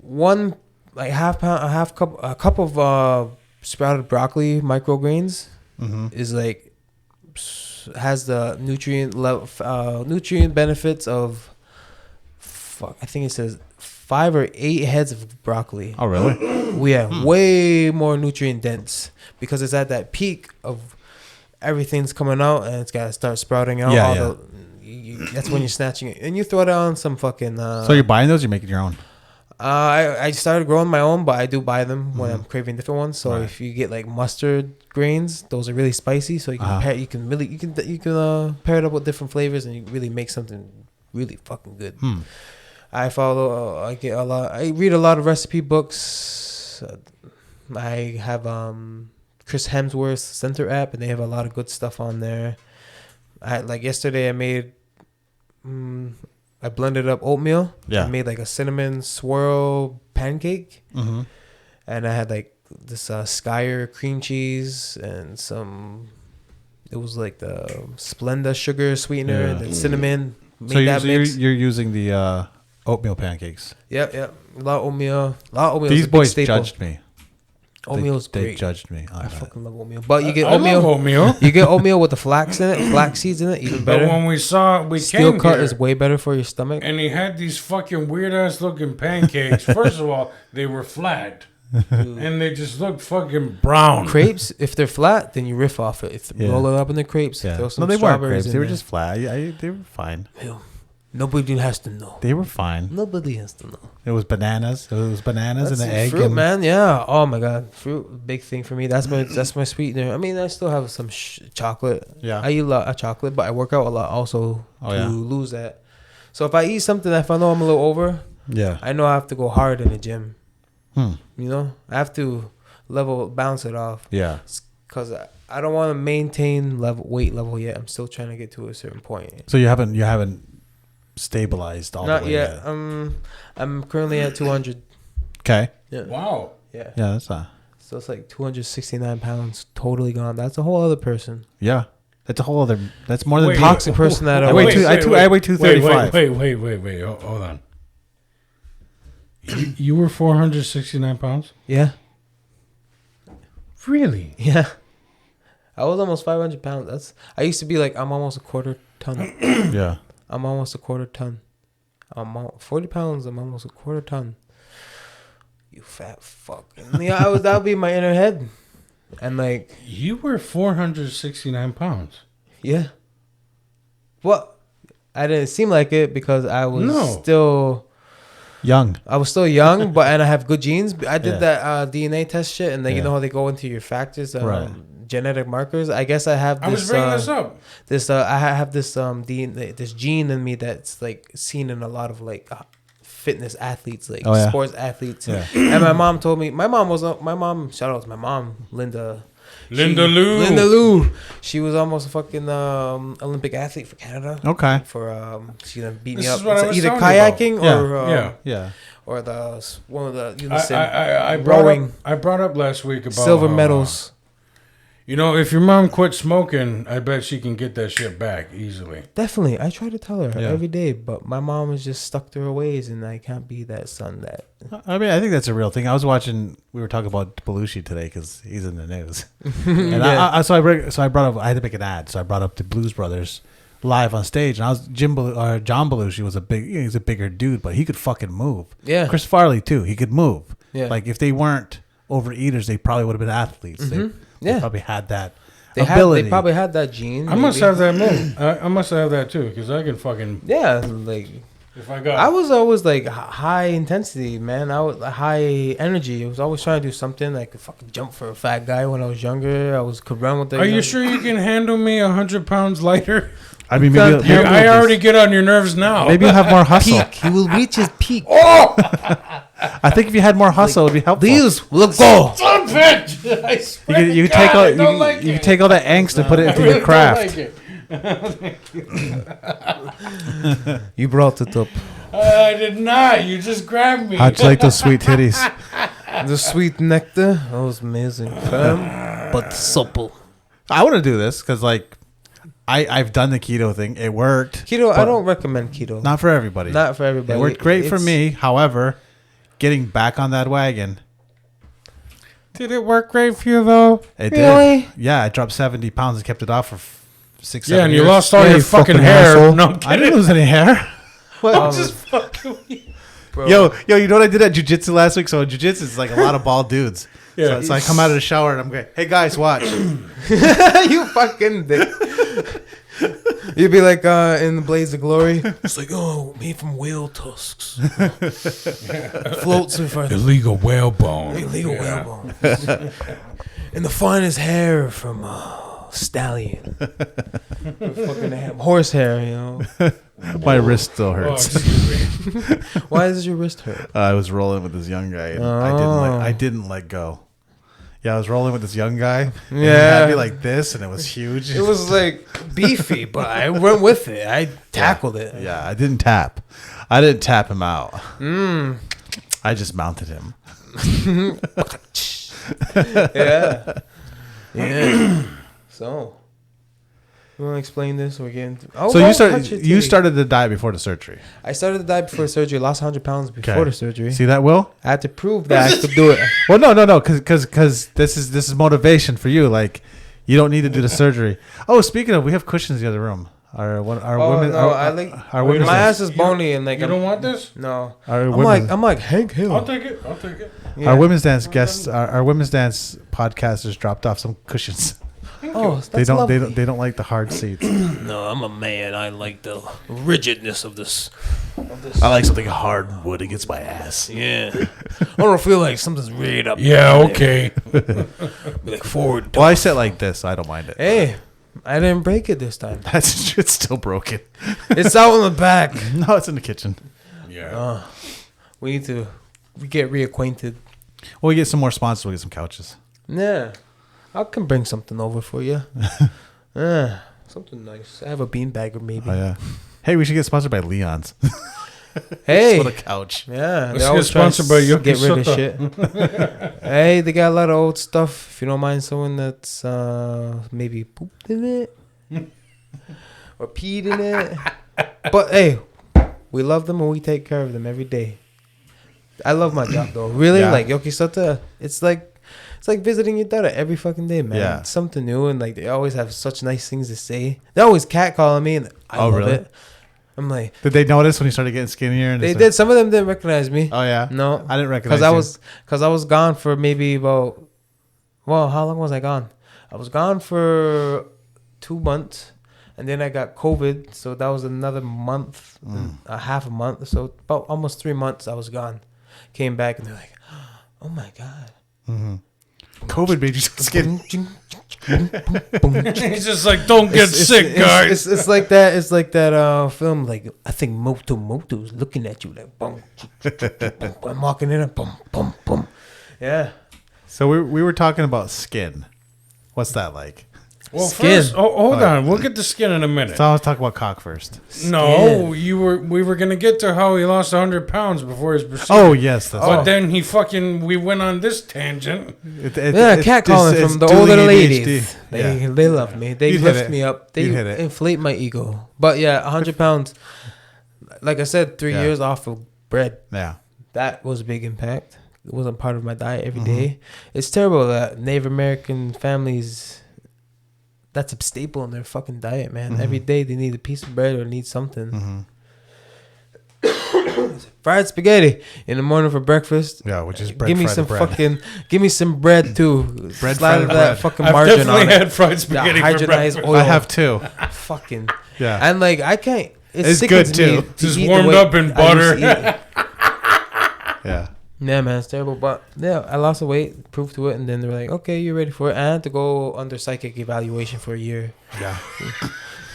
one like a cup of sprouted broccoli microgreens Mm-hmm. is like has the nutrient benefits of I think it says 5 or 8 heads of broccoli. Oh, really? We have way more nutrient dense because it's at that peak of everything's coming out and it's got to start sprouting out. Yeah, That's when you're snatching it. And you throw it on some fucking... So you're buying those? You're making your own? I started growing my own, but I do buy them when I'm craving different ones. So Right. if you get like mustard grains, those are really spicy. So you can pair, you can pair it up with different flavors and you really make something really fucking good. I read a lot of recipe books. I have Chris Hemsworth's Center app, and they have a lot of good stuff on there. Yesterday I made I blended up oatmeal. Yeah. I made like a cinnamon swirl pancake. Mm-hmm. And I had like this Skyer cream cheese and it was like the Splenda sugar sweetener and then cinnamon. So you're using the oatmeal pancakes. Yep. A lot of oatmeal. These boys judged me. Oatmeal's They great. judged me. I fucking love oatmeal. But you get I oatmeal. love oatmeal. You get oatmeal with the flax in it, flax seeds in it, even But better. when we Steel came cut here, is way better for your stomach. and he had these fucking weird ass looking pancakes. First of all, they were flat, and they just looked fucking brown. Crepes, if they're flat, then you riff off it. Roll it up in the crepes. Yeah. Throw some No, they weren't strawberries grapes. in They were there. just flat. They were fine. Ew. Nobody has to know. They were fine. Nobody has to know. It was bananas. It was bananas and an egg. Fruit, and man. Yeah. Oh my god, fruit, big thing for me. That's my sweetener. I mean, I still have some chocolate. Yeah. I eat a lot of chocolate, but I work out a lot also Oh, to yeah. lose that. So if I eat something, if I know I'm a little over, Yeah. I know I have to go hard in the gym. Hmm. You know, I have to balance it off. Yeah. Because I don't want to maintain weight level yet. I'm still trying to get to a certain point. So you haven't stabilized all Not the way yet. I'm currently at 200. Okay. Yeah. Wow. Yeah. Yeah, that's not. So it's like 269 pounds totally gone. That's a whole other person. Yeah. That's a whole other. That's more than Wait, Toxic person that I I weigh was. two- I weigh 235. Wait. Hold on. You were 469 pounds? Yeah. Really? Yeah. I was almost 500 pounds. I used to be like, I'm almost a quarter ton. Yeah. I'm almost a quarter ton. 40 pounds. I'm almost a quarter ton. You fat fuck. And yeah, that would be my inner head. And like, You were 469 pounds. yeah. What? I didn't seem like it because I was still Young. young, and I have good genes. I did Yeah. that DNA test shit, and then you Yeah. know how they go into your factors, Right. genetic markers. I guess I have this. I was bringing this up. I have this DNA, this gene in me that's like seen in a lot of like fitness athletes, like Oh, yeah. sports athletes. Yeah. And my mom told me, shout out to my mom, Linda Lou. She was almost a fucking Olympic athlete for Canada. Okay. For she done beat This me is up. what I It's was either telling you about. kayaking Yeah. or Yeah. Yeah. or the one of the I rowing brought up last week about silver how, medals. You know, if your mom quit smoking, I bet she can get that shit back easily. Definitely, I try to tell her Yeah. every day, but my mom is just stuck to her ways, and I can't be that son that. I mean, I think that's a real thing. We were talking about Belushi today because he's in the news. And Yeah. so I brought up, I had to make an ad. So I brought up the Blues Brothers live on stage. And John Belushi was he's a bigger dude, but he could fucking move. Yeah. Chris Farley too. He could move. Yeah. Like if they weren't overeaters, they probably would have been athletes. They Yeah. probably had that They ability. probably had that gene. I must maybe. have that move. I must have that too, because I can fucking. Yeah, like If I got. I was always like high intensity, man. I was high energy. I was always trying to do something. I could fucking jump for a fat guy when I was younger. Could run with the. Are you sure you can handle me 100 pounds lighter? I mean, Can't maybe handle I already get on your nerves now. maybe you'll have more hustle. peak? He will reach his peak. Oh, I think if you had more hustle, it'd be helpful. These will go. son of a bitch! I swear You to take God, all I don't like you it. take all that angst and put it I into really your don't craft. like it. You brought it up. I did not. You just grabbed me. How'd you like those sweet titties? The sweet nectar. That was amazing. Fam. But supple. I want to do this because like I've done the keto thing. It worked. Keto, I but don't recommend keto. Not for everybody. Not for everybody. It worked great for It's- me. However, getting back on that wagon, Did it work great for you though? it Really? did. Yeah, I dropped 70 pounds and kept it off for 6, Yeah, 7 and years. you lost all Yeah, your you fucking hair. asshole. No, I'm I kidding. didn't lose any hair. I'm just fucking with you. Bro. Yo, you know what I did at jiu-jitsu last week? So jiu-jitsu is like a lot of bald dudes. Yeah. So I come out of the shower and I'm going, hey guys, watch. You fucking dick. You'd be like in the Blaze of Glory. It's like, oh, made from whale tusks. Floats in front of Illegal whalebone. illegal whale bones. And the finest hair from stallion. Fucking horse hair, you know. My wrist still Oh, hurts. excuse me. Why does your wrist hurt? I was rolling with this young guy and I didn't let go. Yeah, I was rolling with this young guy. And he had me like this, and it was huge. It was like beefy, but I went with it. I tackled it. Yeah, I didn't tap. I didn't tap him out. I just mounted him. Yeah. Yeah. So, you want to explain this? We're getting. Oh, So don't you touch it, you Tilly. started the diet before the surgery. I started to diet before surgery. Lost 100 pounds before Okay. the surgery. See that, Will? I had to prove that I could do it. Well, no, because this is motivation for you. Like, you don't need to do the surgery. Oh, speaking of, we have cushions in the other room. Our Oh women. no, our, I like. our women's My dance. ass is bony and like. You don't want this? No. Our I'm like Hank Hill. I'll take it. I'll take it. Yeah. Our women's dance guests. Our women's dance podcasters dropped off some cushions. Oh, that's They don't. lovely. They don't like the hard seats. No, I'm a man. I like the rigidness of this. I like something hardwood against my ass. Yeah. I don't feel like something's right up. Yeah, okay. Be like forward. Well, I sit like this, so I don't mind it. Hey, I didn't break it this time. That's it's still broken. It's out in the back. No, it's in the kitchen. Yeah. We need to get reacquainted. Well, we get some more sponsors. We'll get some couches. Yeah. I can bring something over for you. Yeah. Something nice. I have a beanbagger maybe. Oh yeah. Hey, we should get sponsored by Leon's. Hey. What a couch. Yeah. Let's They always get try to sponsored by Yoki get rid of Soto. shit. Hey, they got a lot of old stuff. If you don't mind someone that's maybe pooped in it or peed in it. But hey, we love them and we take care of them every day. I love my job though. Really, Yeah. like Yoki Soto, it's like visiting your daughter every fucking day, man. Yeah. It's something new and like they always have such nice things to say. They're always catcalling me and I Oh, love really? it. I'm like, Did they notice when you started getting skinnier? And they it's did. Some of them didn't recognize me. Oh yeah. No, I didn't recognize. because I was gone for maybe about. Well, how long was I gone? I was gone for 2 months, and then I got COVID, so that was another month, a half a month. So about almost 3 months I was gone. Came back and they're like, "Oh my god." COVID made you so skinny. He's just like, don't get sick, guys. It's like that. It's like that film. Like I think Moto's looking at you like, boom. I'm walking in, boom, boom, boom. Yeah. So we were talking about skin. What's that like? Well, Skin. first, hold on. We'll get to skin in a minute. So I was talking about cock first. No, we were gonna get to how he lost 100 pounds before his procedure. Oh yes, that's But then we went on this tangent. Yeah, catcalling from the older ladies. They love me. They You'd hit lift it. me up. They You'd hit it. inflate my ego. But yeah, 100 pounds. Like I said, 3 Yeah. years off of bread. Yeah. That was a big impact. It wasn't part of my diet every day. It's terrible that Native American families, that's a staple in their fucking diet, man. Every day they need a piece of bread or need something. Fried spaghetti in the morning for breakfast. Yeah, which is bread. Give me fried some bread. fucking, give me some bread too. Bread, Slide fried of that bread. fucking I've margin definitely on it. had fried That spaghetti for hydrogenized breakfast. oil. I have two. Fucking. Yeah. And like I can't. It's sickens good, too. me to Just eat the warmed way up in I used butter. to eat it. Yeah. Yeah, man, it's terrible. But yeah, I lost the weight, proved to it, and then they were like, "Okay, you're ready for it." I had to go under psychic evaluation for a year. Yeah.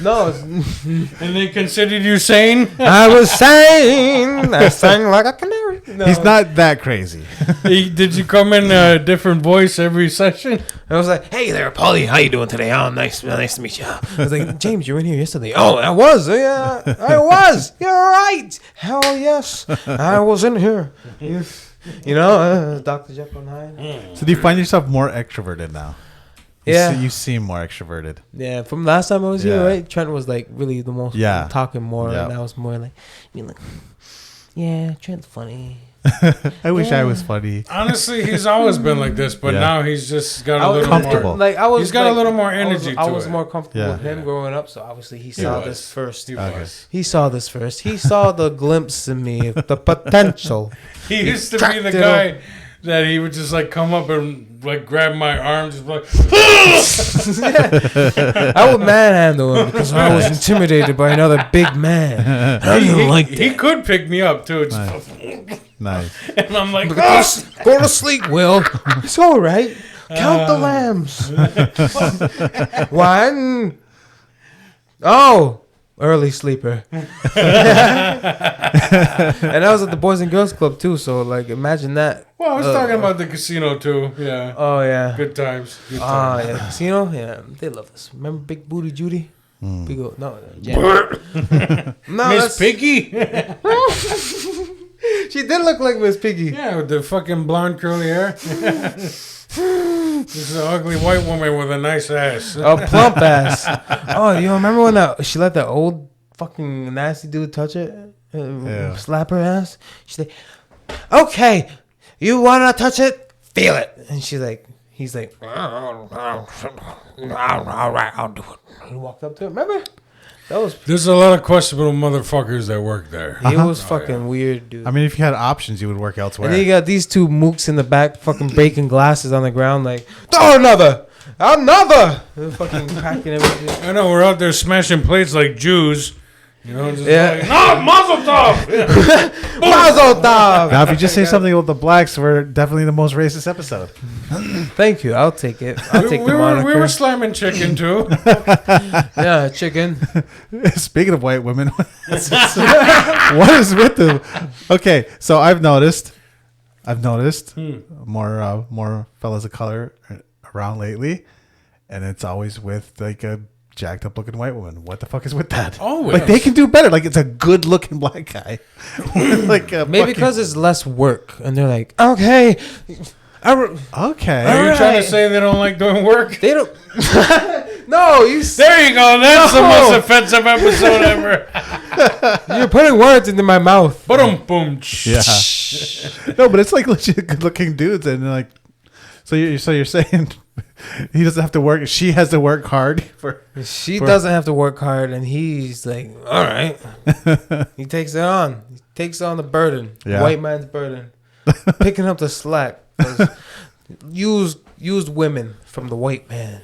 No, And they considered you sane? I was sane. I sang like a canary. No. He's not that crazy. Did you come in a different voice every session? I was like, "Hey there, Paulie. How you doing today? Oh, nice to meet you." I was like, "James, you were in here yesterday." "Oh, I was. Yeah, I was. You're right. Hell yes, I was in here." You know, Dr. Jekyll and Hyde. So do you find yourself more extroverted now? Yeah. You seem more extroverted. Yeah, from last time I was here, Yeah. right? Trent was like really the most Yeah. talking more, Yeah. and I was more like, You're like, yeah, Trent's funny. I wish I was funny. Honestly, he's always been like this, but Yeah. now he's just got a little comfortable. more. Like I was, He's got a little more energy I to was it. more comfortable Yeah. with him growing up, so obviously he saw this first. He was. He saw this first. He saw the glimpse in me, the potential. He used to be the guy that he would just like come up and like grab my arm, just like. I would manhandle him because I was intimidated by another big man. I didn't like that. He could pick me up too. Just Nice. and I'm like, Go to sleep, Will. It's all right. Count the lambs. One. Oh, early sleeper. And I was at the Boys and Girls Club too, so like imagine that. well, I was talking about the casino too. Yeah. Oh yeah. Good times. Good Oh times. yeah, casino. Yeah, they love this. Remember Big Booty Judy? Big old, no, Jen. No, Miss Piggy. She did look like Miss Piggy. Yeah, with the fucking blonde curly hair. This is an ugly white woman with a nice ass. A plump ass. Oh, you remember when she let that old fucking nasty dude touch it? Slap her ass? She's like, okay, you want to touch it? Feel it. And he's like, all right, I'll do it. He walked up to it. Remember? There's a lot of questionable motherfuckers that work there. He was fucking weird, dude. I mean, if you had options, you would work elsewhere. And then you got these two mooks in the back fucking breaking glasses on the ground like, throw another! They're fucking cracking everything. I know, we're out there smashing plates like Jews. You know, just Yeah. like, no, Mazel Tov! Mazel tov! Now, if you just say something about the blacks, we're definitely the most racist episode. Thank you. I'll take it. I'll take the moniker. We were slamming chicken too. Yeah, chicken. Speaking of white women, what is with them? Okay, so I've noticed more fellas of color around lately, and it's always with like a jacked up looking white woman. What the fuck is with that? Always. Like they can do better. Like it's a good looking black guy. Like Maybe because it's less work, and they're like, okay. okay. Are you All trying right. to say they don't like doing work? They don't. No, you. There you go. That's the most offensive episode ever. You're putting words into my mouth. Boom, boom. Yeah. No, but it's like legit good looking dudes, and like, so you're saying he doesn't have to work. She has to work hard for. She doesn't have to work hard, and he's like, all right. He takes it on. He takes on the burden. Yeah. White man's burden. Picking up the slack. Used women from the white man.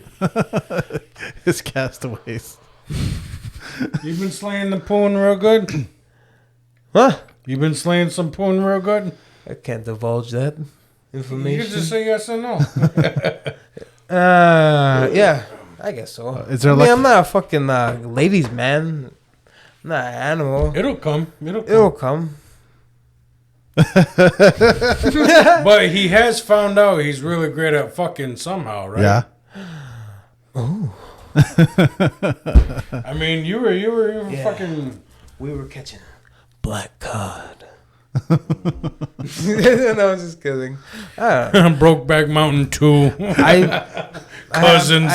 His castaways. You've been slaying the poon real good? Huh? You've been slaying some poon real good? I can't divulge that You information. can just say yes or no. Yeah, I guess so. Is there I'm not a fucking ladies' man. I'm not an animal. It'll come. It'll come. But he has found out he's really great at fucking somehow, right? Yeah. I mean, you were Yeah. fucking. We were catching black cod. No, I'm just kidding. I don't know. Brokeback Mountain 2. Cousins.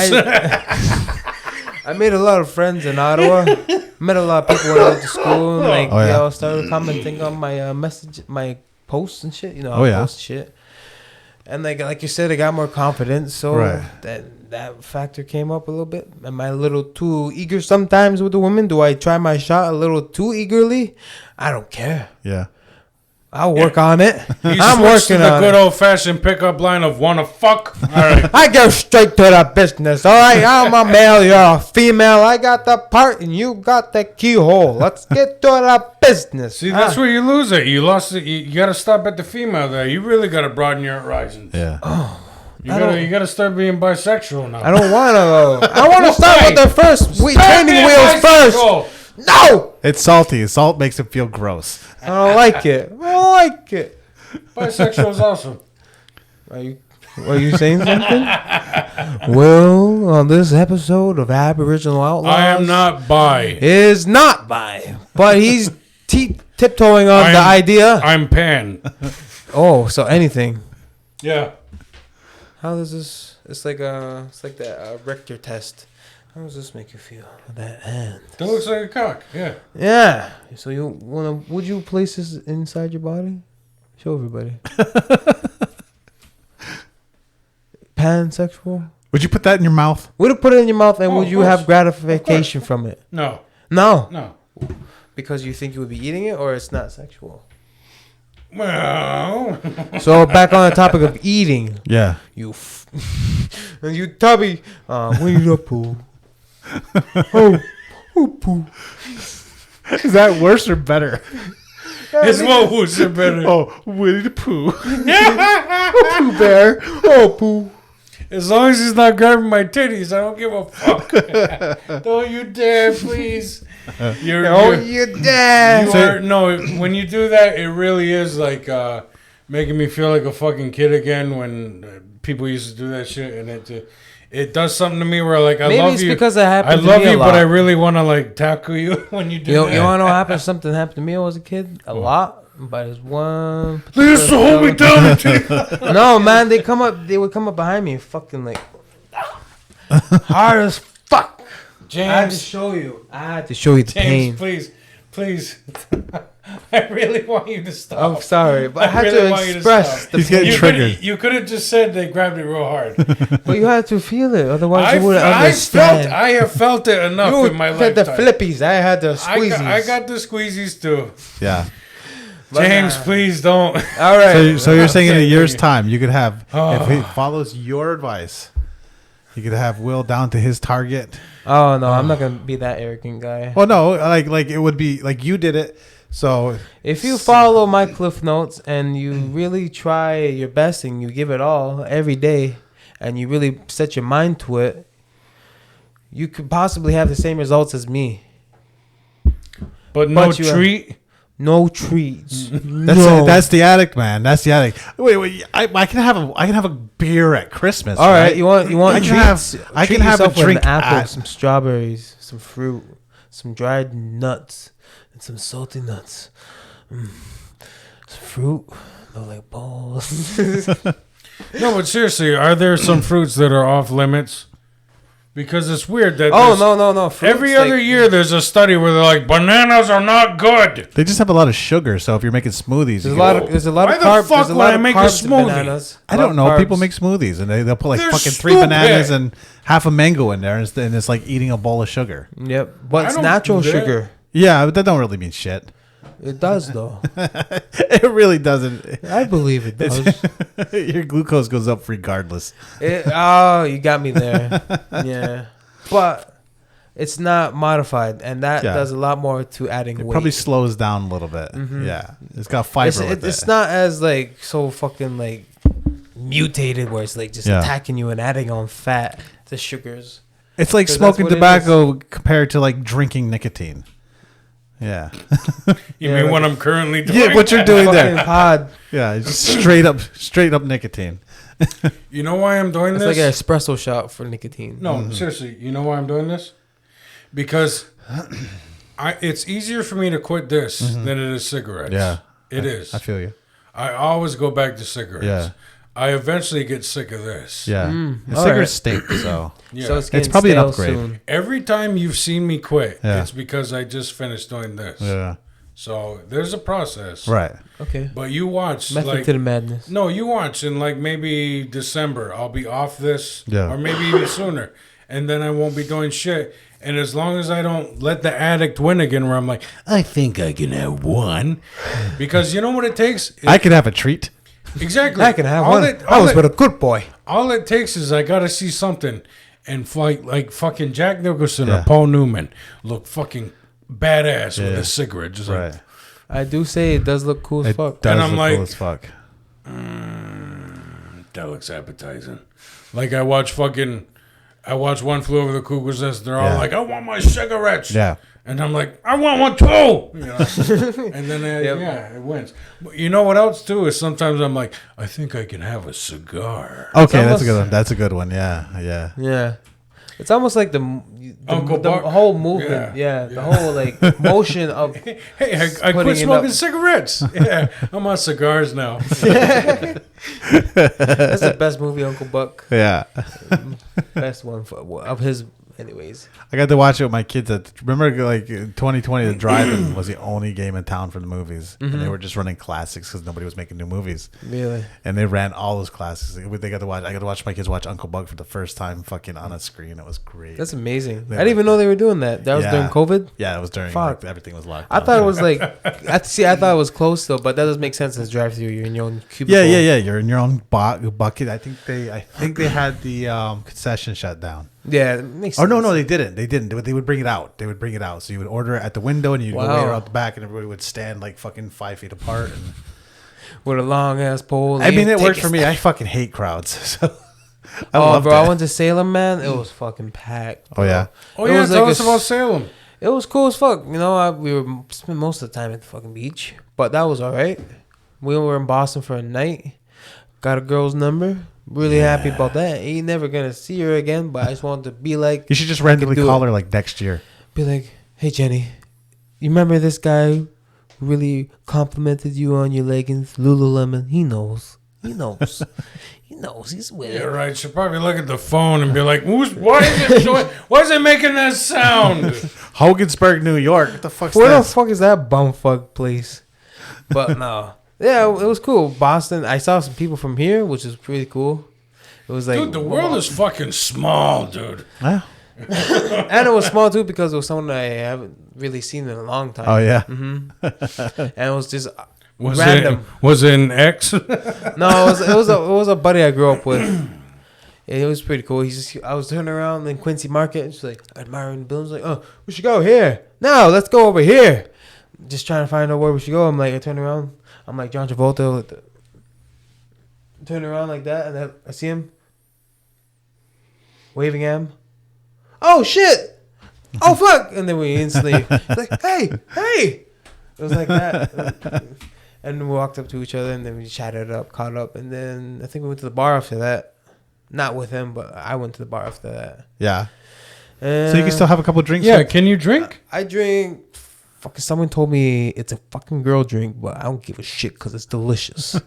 I made a lot of friends in Ottawa. Met a lot of people when I went to school. And like, Oh, yeah. they all started commenting on my my posts and shit. You know, Oh, I yeah. post shit. And like you said, I got more confidence. So Right. that factor came up a little bit. Am I a little too eager sometimes with the women? Do I try my shot a little too eagerly? I don't care. Yeah. I'll work on it. He I'm switched to working the on good it. old fashioned pickup line of wanna fuck. All right. I go straight to the business. All right, I'm a male, you're a female. I got the part and you got the keyhole. Let's get to the business. See, that's where you lose it. You lost it. You got to stop at the female there. You really got to broaden your horizons. Yeah. You got to start being bisexual now. I don't want to. I want to start with the first training wheels first. No, It's salty. Salt makes it feel gross. I don't like it. I don't like it. Bisexual is awesome. Are you saying something? Well, on this episode of Aboriginal Outlaws, I am not bi. is not bi, but he's tiptoeing on the I'm- idea. I'm pan. Oh, so anything. Yeah. How does this? It's like that Richter test. How does this make you feel? That hand. That looks like a cock. Yeah. Yeah. So would you place this inside your body? Show everybody. Pansexual. Would you put that in your mouth? Would it put it in your mouth, and Oh, would of you course. have gratification from it? No. No, No. because you think you would be eating it, or it's not sexual. Well. So back on the topic of eating, Yeah. and you tubby, Winnie the Pooh. Oh, poo. Is that worse or better? It's what was it better? Oh, Winnie the Pooh. Pooh Bear. Oh, Pooh. As long as he's not grabbing my titties, I don't give a fuck. Don't you dare, please. You're You dare. you are no. When you do that, it really is like making me feel like a fucking kid again. When people used to do that shit, and it does something to me where like I Maybe love it's you. because it happened I to love me a you, lot. but I really want to like tackle you when you do You that. want to know what happened? Something happened to me when I was a kid. A lot. But it's one. They used to hold me down and take No, man, they would come up behind me and fucking like hard as fuck. I had to James, show you. I had to show you the pain. James, please. I really want you to stop. I'm sorry, but I had really to want you to express stop. the He's getting pain. triggered. You could have just said they grabbed it real hard. But you had to feel it, otherwise you wouldn't I understand. I have felt it enough You in my had the lifetime. flippies. I had the I squeezies. got the squeezies too. Yeah. But, James, please don't. All right. So you're saying in a saying year's you. time, you could have, Oh. if he follows your advice, you could have Will down to his target. Oh no, I'm not gonna be that arrogant guy. Well, no, like it would be like you did it. So If you follow my Cliff Notes and you really try your best and you give it all every day, and you really set your mind to it, you could possibly have the same results as me. But no But you- treat. No treats. that's the addict, man. That's the addict. Wait, I can have a beer at Christmas. All right, you want I can treats? I Treat can have a yourself with drink an apple, at- some strawberries, some fruit, some dried nuts, and some salty nuts. Some fruit, look like balls. No, but seriously, are there some fruits that are off limits? Because it's weird that Oh there's- no! Fruits, every other like- year there's a study where they're like bananas are not good. They just have a lot of sugar. So if you're making smoothies, There's you a get- lot of Why carbs. the fuck There's a would lot I of make a carbs in smoothie? bananas. I A lot don't of know. carbs. People make smoothies and they'll put like They're fucking 3 stupid. bananas and half a mango in there, and it's like eating a bowl of sugar. Yep, but I it's don't natural do that. sugar. Yeah, but that don't really mean shit. It does though. It really doesn't. I believe it does. Your glucose goes up regardless. Oh, you got me there. Yeah, but it's not modified, and that Yeah. does a lot more to adding It weight. probably slows down a little bit. Yeah, it's got fiber with It's it. not as like so fucking like mutated where it's like just Yeah. attacking you and adding on fat to sugars. It's like 'Cause smoking that's what it tobacco compared to like drinking nicotine. Yeah, You Yeah, mean like what a- I'm currently doing? yeah. What you're doing Fucking there? pod. Yeah, it's just straight up nicotine. You know why I'm doing It's this? like an espresso shot for nicotine. No, seriously, you know why I'm doing this? Because it's easier for me to quit this than it is cigarettes. Yeah, It is. I feel you. I always go back to cigarettes. Yeah. I eventually get sick of this. Yeah, the all cigarettes stink. So Yeah. So it's, getting probably an stale upgrade. Soon. Every time you've seen me quit, Yeah. it's because I just finished doing this. yeah, So there's a process. right. Okay. But you watch Method like to the madness. no, you watch in like maybe December I'll be off this Yeah. or maybe even sooner. And then I won't be doing shit. And as long as I don't let the addict win again where I'm like, I think I can have one. Because you know what it takes? I could have a treat. Exactly. I can have All one. it- I all was it- with a good boy. All it takes is I gotta see something and fight like fucking Jack Nicholson Yeah. or Paul Newman look fucking badass with Yeah. a cigarette. Just Right. like, I do say it does look cool as It fuck. does And I'm look like- cool as fuck. that looks appetizing. Like I watch One Flew Over the Cuckoo's Nest. They're all Yeah. like, I want my cigarettes. Yeah. And I'm like, I want one too. You know? And then, Yep. yeah, it wins. But you know what else too is sometimes I'm like, I think I can have a cigar. Okay, that's a almost- good one. That's a good one. Yeah, yeah. Yeah. It's almost like the Uncle Buck. whole movement. Yeah. The whole like motion of Hey, I Putting quit it smoking up. cigarettes. Yeah, I'm on cigars now. that's the best movie, Uncle Buck. Yeah. Best one of his Anyways, I got to watch it with my kids. Remember, like in 2020, the drive-in was the only game in town for the movies, and they were just running classics because nobody was making new movies. really, And they ran all those classics. They got to watch. I got to watch my kids watch Uncle Buck for the first time, fucking on a screen. It was great. that's amazing. They I didn't even know they were doing that. That was Yeah. during COVID. Yeah, it was during. Fuck. Like, everything was locked. I down. thought it was like, I thought it was close though, but that doesn't make sense as drive-through. You're in your own cubicle. Yeah. You're in your own bucket. I think they had the concession shut down. Yeah, it makes Oh sense. no, they didn't. They would bring it out. So you would order it at the window, and you'd go Wow. way out the back, and everybody would stand like fucking 5 feet apart. And With a long ass pole. I mean, it Take worked a for me. step. I fucking hate crowds. So I Oh, loved bro, it. I went to Salem, man. It was fucking packed. Oh yeah. Oh It yeah, was tell like us a about Salem. It was cool as fuck. You know, we were spent most of the time at the fucking beach, but that was all right. We were in Boston for a night. Got a girl's number. Really happy about that. Ain't never gonna see her again, but I just wanted to be like, You should just randomly do call it. her like next year. be like, hey Jenny, you remember this guy who really complimented you on your leggings, Lululemon? He knows. He knows. He knows. He's with Yeah, it. right. She'll probably look at the phone and be like, why is it making that sound? Hogansburg, New York. What the fuck's Where the that? fuck is that bumfuck place? But no. Yeah, it was cool. Boston. I saw some people from here, which is pretty cool. It was like, Dude, the world is fucking small, dude. Yeah. and it was small too because it was someone I haven't really seen in a long time. Oh yeah. And it was just Was random. it an X? No, it was a buddy I grew up with. It was pretty cool. I was turning around in Quincy Market, just like admiring the buildings. Like, oh, we should go here. No, let's go over here. Just trying to find out where we should go. I'm like, I turn around. I'm like John Travolta. Turn around like that, and then I see him waving at him. Oh shit! Oh fuck! And then we instantly like, hey. It was like that. And we walked up to each other, and then we chatted up, caught up, and then I think we went to the bar after that. Not with him, but I went to the bar after that. Yeah. And So you can still have a couple drinks. Yeah, can you drink? I drink. Fucking someone told me it's a fucking girl drink, but I don't give a shit because it's delicious.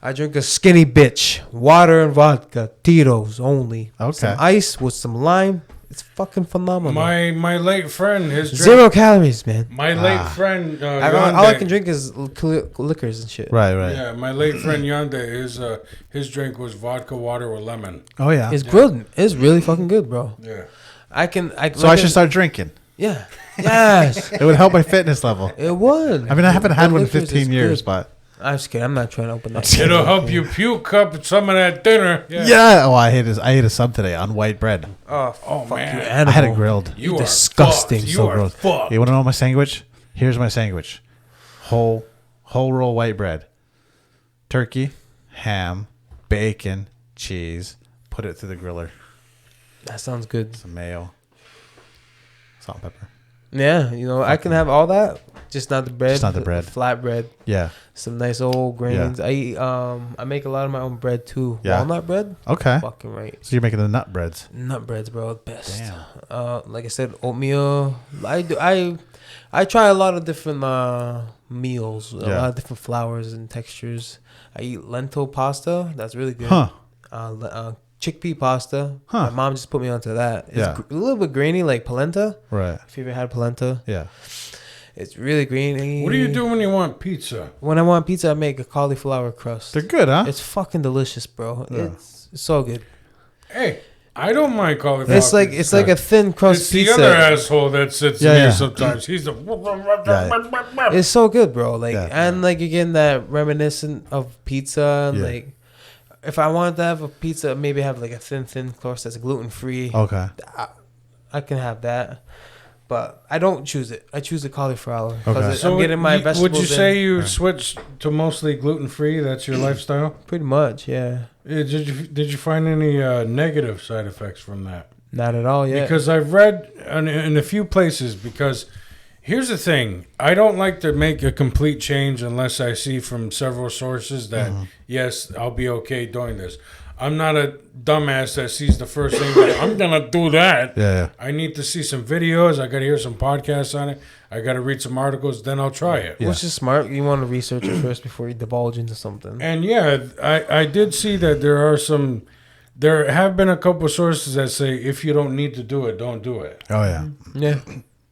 I drink a skinny bitch, water and vodka, Tito's only. Okay. Some ice with some lime. It's fucking phenomenal. My late friend, his drink. 0 calories, man. My late friend, All Yonde, I can drink is liquors and shit. Right. Yeah, my late friend Yonde, his drink was vodka water with lemon. Oh yeah. It's good. It's really fucking good, bro. Yeah. So I should start drinking. Yeah. Yes. It would help my fitness level. It would. I mean, I haven't had The one in liquors 15 is years, good. but I'm just kidding. I'm not trying to open that. It'll help you puke up some of that dinner. yeah. Oh, I ate a sub today on white bread. Oh, Oh, fuck man. you, I animal. had it grilled. You are disgusting. fucked. You So are gross. fucked. You want to know my sandwich? Here's my sandwich: whole roll white bread, turkey, ham, bacon, cheese. Put it through the griller. That sounds good. Some mayo, salt and pepper. Yeah, you know, I can have all that, just not the bread. Just not the bread. Flat bread. Yeah. Some nice old grains. I eat, I make a lot of my own bread too. Yeah. Walnut bread. Okay. Fucking right. So you're making the nut breads. Nut breads, bro, best. Damn. Like I said, oatmeal. I try a lot of different meals, a lot of different flours and textures. I eat lentil pasta. That's really good. Huh. Chickpea pasta. Huh. My mom just put me onto that. It's Yeah. a little bit grainy, like polenta. Right. If you ever had polenta, Yeah. it's really grainy. What do you do when you want pizza? When I want pizza, I make a cauliflower crust. They're good, huh? It's fucking delicious, bro. Yeah. It's so good. Hey, I don't mind cauliflower. It's like a thin crust It's the pizza. other asshole that sits Yeah, in here yeah. sometimes. He's the. It's so good, bro. Like, Yeah. and like you're getting that reminiscent of pizza. And Yeah. like, if I wanted to have a pizza, maybe have like a thin crust that's gluten free. Okay. I can have that, but I don't choose it. I choose the cauliflower Okay. because I'm getting my vegetables. Would you say in. you switched to mostly gluten free? That's your lifestyle. Pretty much, yeah. Did you find any negative side effects from that? Not at all yet. Because I've read in a few places. Because here's the thing: I don't like to make a complete change unless I see from several sources that yes, I'll be okay doing this. I'm not a dumbass that sees the first thing that I'm gonna do that. Yeah. I need to see some videos. I gotta hear some podcasts on it. I gotta read some articles. Then I'll try it. Yeah. Which is smart. You want to research it first before you divulge into something. And yeah, I did see that there are some there have been a couple sources that say if you don't need to do it, don't do it. Oh yeah. Yeah,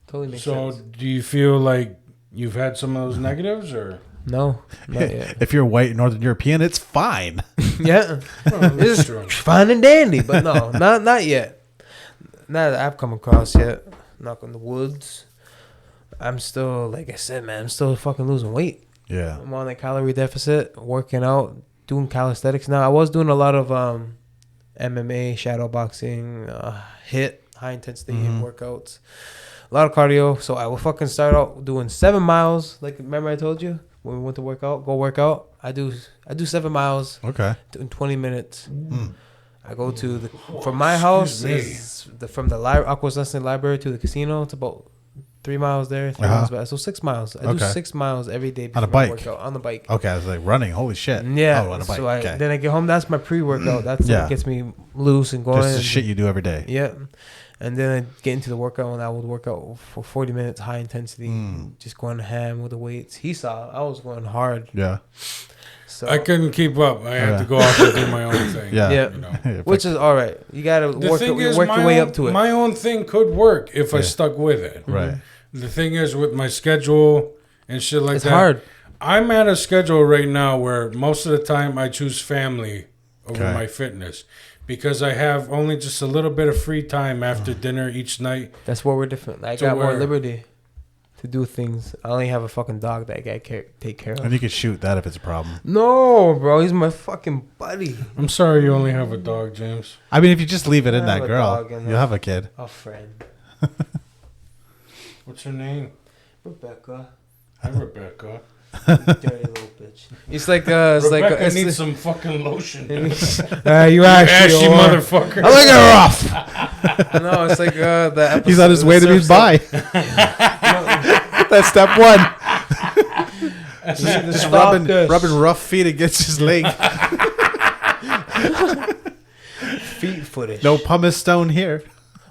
totally makes So sense. do you feel like you've had some of those negatives, or? No, not yet. If you're white Northern European, it's fine. Yeah, Oh, it's that's true. fine and dandy, but no, not yet. Not that I've come across yet. Knock on the woods. I'm still, like I said, man, I'm still fucking losing weight. Yeah. I'm on a calorie deficit, working out, doing calisthenics now. I was doing a lot of MMA, shadow boxing, HIIT, high intensity HIIT workouts, a lot of cardio. So I will fucking start out doing 7 miles. Like, remember I told you when we went to work out? I do 7 miles Okay. in 20 minutes. I go to from my house from the Aquas Lesson Library to the casino. It's about 3 miles there, 3 miles back. So 6 miles. I do 6 miles every day before On a bike? I work out. On the bike. Okay, I was like running. Holy shit. Yeah. Oh, on a bike. So Okay. then I get home. That's my pre-workout. That's Yeah. what gets me loose and going. Just the shit you do every day. Yeah. And then I get into the workout, and I would work out for 40 minutes, high intensity, just going ham with the weights. He saw I was going hard. Yeah. So I couldn't keep up. I had to go off and do my own thing. Yeah. yeah, You know. which is all right. You gotta The work thing is, your my way own- up to it. My own thing could work if I stuck with it. Right. The thing is, with my schedule and shit like It's that, hard. I'm at a schedule right now where most of the time I choose family over Okay. my fitness because I have only just a little bit of free time after dinner each night. That's where we're different. I To got more where- liberty to do things. I only have a fucking dog that I gotta take care And of. you could shoot that if it's a problem. No, bro, he's my fucking buddy. I'm sorry you only have a dog, James. I mean, if you just leave it in I that have a girl, dog and you'll have a kid. A friend, What's her name? Rebecca. Hi, Rebecca. Dirty little bitch. It's like Rebecca it's needs some fucking lotion. you Ashy actually are. motherfucker. I like her off. No, it's like the episode. He's on his way to be by. That's step one. Just rubbing rough feet against his leg. feet footage. No pumice stone here.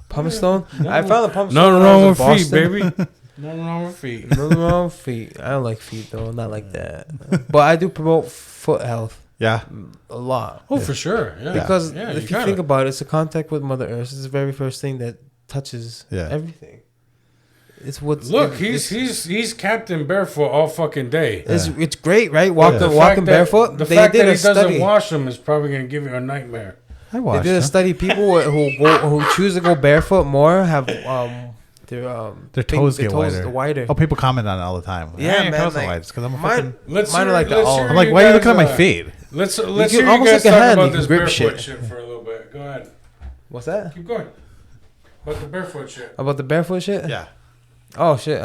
pumice stone. I found the pumice stone. Nothing when I wrong was with in feet, Boston. baby. Nothing wrong with feet. Nothing wrong with feet. I don't like feet though. Not like that. But I do promote foot health Yeah. a lot. Oh, for sure. Yeah. Because Yeah, if you gotta. think about it, it's a contact with Mother Earth. It's the very first thing that touches everything. It's what's Look, he's Captain Barefoot all fucking day. it's great, right? The Walking fact that- barefoot. The They fact did that a he doesn't study. wash them is probably gonna give you a nightmare. I They watched did a them. study. People who choose to go barefoot more have Their toes get wider. Oh, people comment on it all the time. Yeah, Hey, man, toes are like, wide. It's 'cause I'm a mine- fucking... Let's Mine are hear- like the let's all- hear I'm like, you why are you guys, looking at my feet? Let's You hear can you almost guys like a talk hand, about you this can grip barefoot shit. shit for a little bit. Go ahead. What's that? Keep going. About the barefoot shit. About the barefoot shit? Yeah. Oh shit,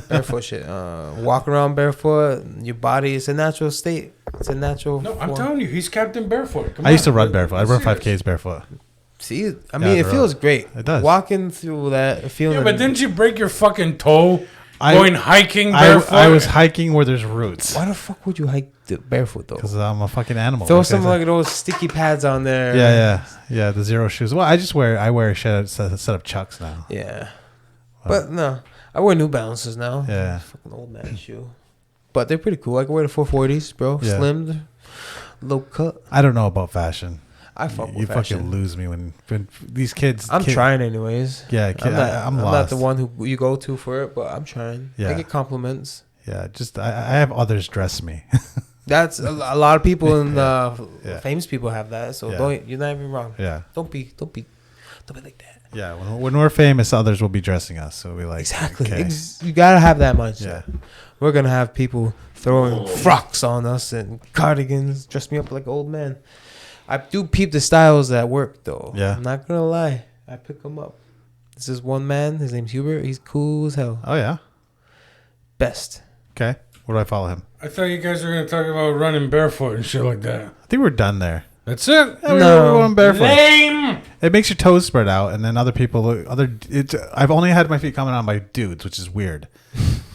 barefoot shit. Walk around barefoot. Your body is a natural state. It's a natural. No, I'm form. telling you, he's Captain Barefoot. Come I used to on. run barefoot. I run Serious. 5Ks barefoot. See, I mean, Yeah, it the feels road. great. It does. Walking through that, feeling. Yeah, but didn't you break your fucking toe I- going hiking barefoot? I was hiking where there's roots. Why the fuck would you hike barefoot though? Because I'm a fucking animal. Throw like I some said. like those sticky pads on there. Yeah, the zero shoes. Well, I wear a set of Chucks now. Yeah. But no, I wear New Balances now. Yeah. Fucking old man shoe. But they're pretty cool. I can wear the 440s, bro. Yeah. Slimmed, low cut. I don't know about fashion. I fuck You with fashion. fucking lose me when these kids. I'm trying anyways. Yeah, I'm not lost. the one who you go to for it, but I'm trying. Yeah. I get compliments. Yeah, just I have others dress me. That's a lot of people and Yeah. famous people have that. So Yeah. you're not even wrong. Yeah, Don't be like that. yeah. When we're famous, others will be dressing us. So we like Exactly. okay. You gotta have that mindset. Yeah, We're gonna have people throwing frocks on us and cardigans, dress me up like an old man. I do peep the styles at work though. Yeah. I'm not gonna lie. I pick them up. This is one man. His name's Hubert. He's cool as hell. Oh yeah. Best. Okay. Where do I follow him? I thought you guys were going to talk about running barefoot and shit like that. I think we're done there. That's it. Yeah, we're going barefoot. Lame. It makes your toes spread out, and then other people, I've only had my feet coming on by dudes, which is weird.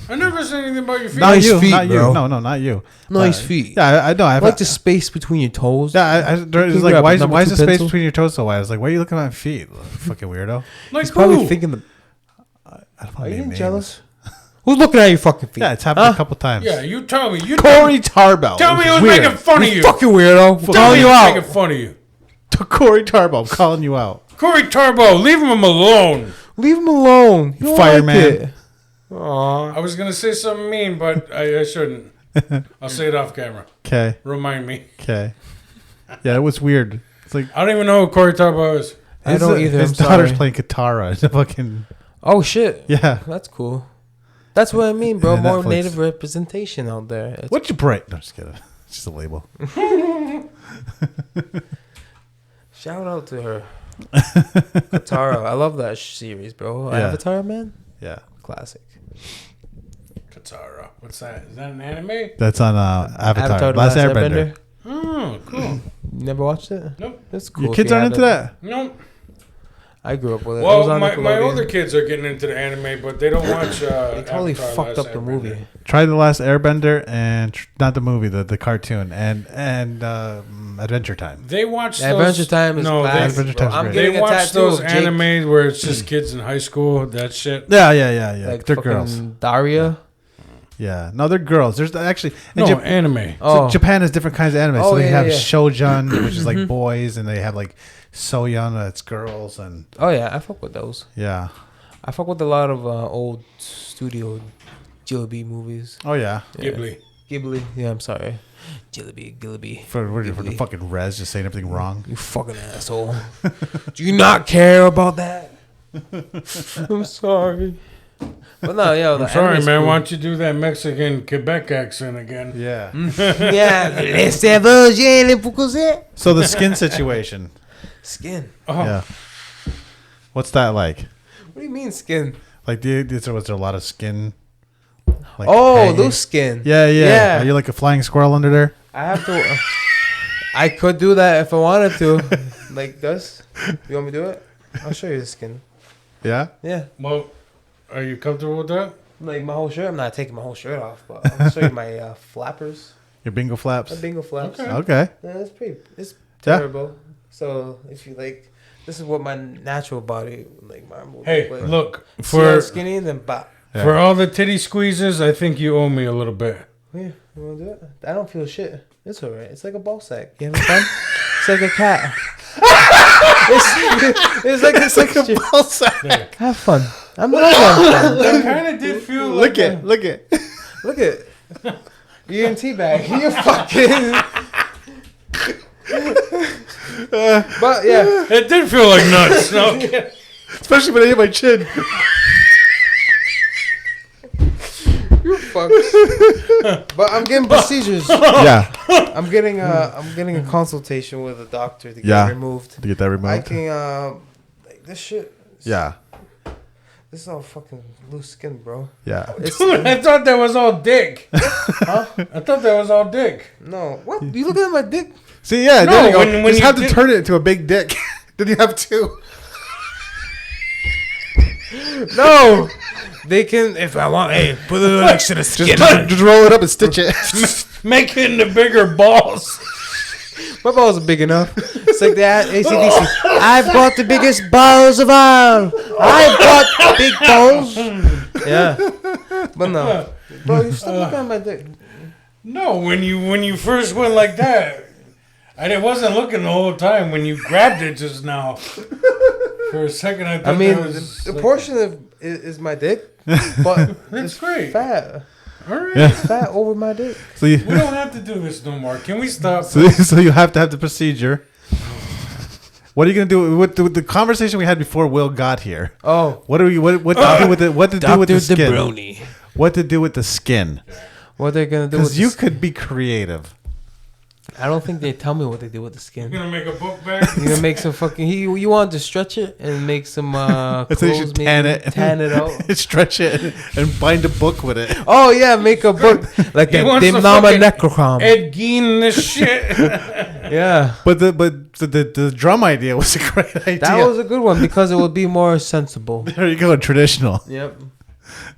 I never said anything about your feet. Nice you, feet, not bro. you. No, not you. Nice feet. Yeah, I know. I like the space between your toes. Yeah, it's grab like a why is number the two space pencil? between your toes so wide? I was like, why are you looking at my feet? Fucking weirdo. Like He's probably who? thinking. I don't Are want you to name getting names. jealous? Who's looking at your fucking feet? Yeah, it's happened a couple times. Yeah, you tell me. You Corey Tarbell. tell me It who's weird. making fun of you. Fucking weirdo. Tell Calling me you who's out. making fun of you. To Corey Tarbo, I'm calling you out. Corey Tarbo, leave him alone. Leave him alone. You don't Fireman. like it. Aw. I was gonna say something mean, but I shouldn't. I'll say it off camera. Okay. Remind me. Okay. Yeah, it was weird. It's like I don't even know who Corey Tarbo is. I don't either. His I'm daughter's sorry. playing Katara. It's a fucking Oh shit. yeah. That's cool. That's what I mean, bro. Yeah, More Netflix. native representation out there. It's- What'd you break? No, just kidding. It's just a label. Shout out to her. Katara. I love that series, bro. Yeah. Avatar, man. Yeah. Classic. Katara. What's that? Is that an anime? That's on Avatar. The Last Airbender. Oh, cool. You never watched it? Nope. That's cool. Your if kids you aren't into haven't. that? Nope. I grew up with it. It was Well, on my Nickelodeon. older kids are getting into the anime, but they don't watch. They totally Avatar: fucked Last up the Airbender. movie. Try the Last Airbender and not the movie, the cartoon and Adventure Time. They watch those. Adventure Time is no, classic, Adventure bro. Time's I'm great. getting they a watch tattoo those of Jake, animes where it's just kids in high school. That shit. Yeah. like They're fucking girls. Daria. Yeah. No, they're girls. There's actually No, in anime. Oh, Japan has different kinds of anime. Oh, So they yeah, have yeah. Shoujun, which is like boys, and they have like Soyeon, that's girls, and oh yeah, I fuck with those. yeah. I fuck with a lot of old studio Ghibli movies. Oh yeah. Yeah. Ghibli. Yeah, I'm sorry. Ghibli. For the Ghibli. fucking res, just saying everything wrong. You fucking asshole. Do you not care about that? I'm sorry. But no, yo, the I'm sorry, anime's man. cool. Why don't you do that Mexican Quebec accent again? Yeah. Yeah. So the skin situation. Skin. Oh, Yeah. What's that like? What do you mean skin? Like, was there a lot of skin? Like, Oh, hanging? those skin. Yeah. Yeah. Are you like a flying squirrel under there? I have to. I could do that if I wanted to. Like this. You want me to do it? I'll show you the skin. Yeah. Yeah. well, are you comfortable with that? Like my whole shirt. I'm not taking my whole shirt off, but I'll show you my flappers. Your bingo flaps. My bingo flaps. Okay. Okay. Yeah, it's pretty. It's Yeah. terrible. So if you like, this is what my natural body like. My arm will Hey, look like. look See how for skinny, then bop. Yeah. for all the titty squeezes. I think you owe me a little bit. Yeah, you want to do it? I don't feel shit. It's alright. It's like a ball sack. You having fun? It's like a cat. it's like a ball sack. There. Have fun. I'm not having fun. That kind of did feel like Look it. Look at you in teabag. You fucking. But yeah, It did feel like nuts. No, Especially when I hit my chin. you fucks. But I'm getting procedures. Yeah. I'm getting a consultation with a doctor to get Yeah. removed. To get that removed. I can like this shit. Yeah. This is all fucking loose skin, bro. Yeah. It's, dude, I thought that was all dick. Huh? I thought that was all dick. no, what? You looking at my dick? See, yeah, No, there you go. when Just you have to did- turn it into a big dick. Then you have two. No, they can if I want. Hey, put it next to the skin. Just roll it up and stitch it. Make it into bigger balls. My balls are big enough. It's like that ACDC. I've got the biggest balls of all. I've got big balls. Yeah, but no, bro, you still looking at my dick. No, when you first went like that, I wasn't looking the whole time. When you grabbed it just now, for a second I thought I mean, that was the like- portion of is my dick, but That's it's great. fat. All right, Yeah. Fat over my dick. So you, we don't have to do this no more. Can we stop? so you have to have the procedure. What are you gonna do with the conversation we had before Will got here? Oh, What to do with it? What to do with the skin? What to do with the skin? what they're gonna do? With Because you the could be creative. I don't think they tell me what they do with the skin. You're gonna make a book bag. You're gonna make some fucking. You want to stretch it and make some So you clothes, should tan maybe, it, tan it out. stretch it, and bind a book with it. Oh yeah, make a book like He that. wants the Dimnama fucking Necrocom. Ed Gein this shit. Yeah, But the drum idea was a great idea. that was a good one because it would be more sensible. There you go, traditional. Yep,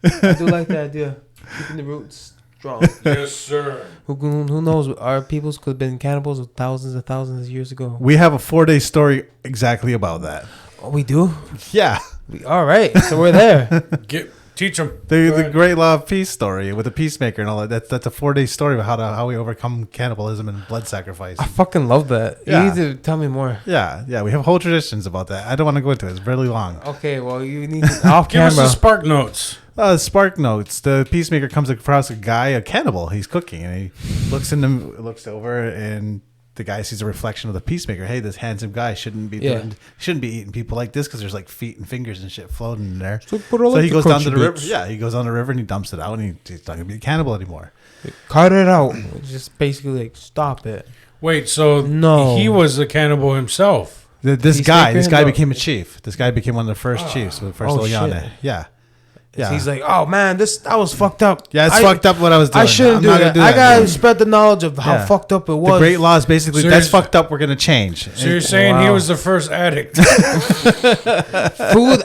I do like the idea. Keeping the roots strong. Yes, sir. Who knows? Our peoples could have been cannibals thousands and thousands of years ago. We have a 4-day story exactly about that. Oh, we do. Yeah. All right, so we're there. Teach them. The Great Law of Peace story with the peacemaker and all that. That's a 4-day story about how we overcome cannibalism and blood sacrifice. I fucking love that. Yeah. You need to tell me more. Yeah. We have whole traditions about that. I don't want to go into it. It's really long. Okay, well, you need to, off Give us camera. the spark notes. Spark notes. The peacemaker comes across a guy, a cannibal. He's cooking, and he looks over, and the guy sees a reflection of the peacemaker. Hey, this handsome guy shouldn't be eating people like this because there's like feet and fingers and shit floating in there. So he goes down to the river. Yeah, he goes down the river and he dumps it out, and he's not gonna be a cannibal anymore. Cut it out. Just basically like stop it. Wait, so No. he was a cannibal himself. This guy No. became a chief. This guy became one of the first chiefs, the first Oyane. shit. Yeah. Yeah. He's like, oh man, that was fucked up. Yeah, it's fucked up what I was doing. I shouldn't I'm do not that. gonna I gotta anymore. spread the knowledge of how Yeah. fucked up it was. The Great Law is basically So that's you're- fucked up. We're gonna change. So you're saying he Wow. was the first addict. Food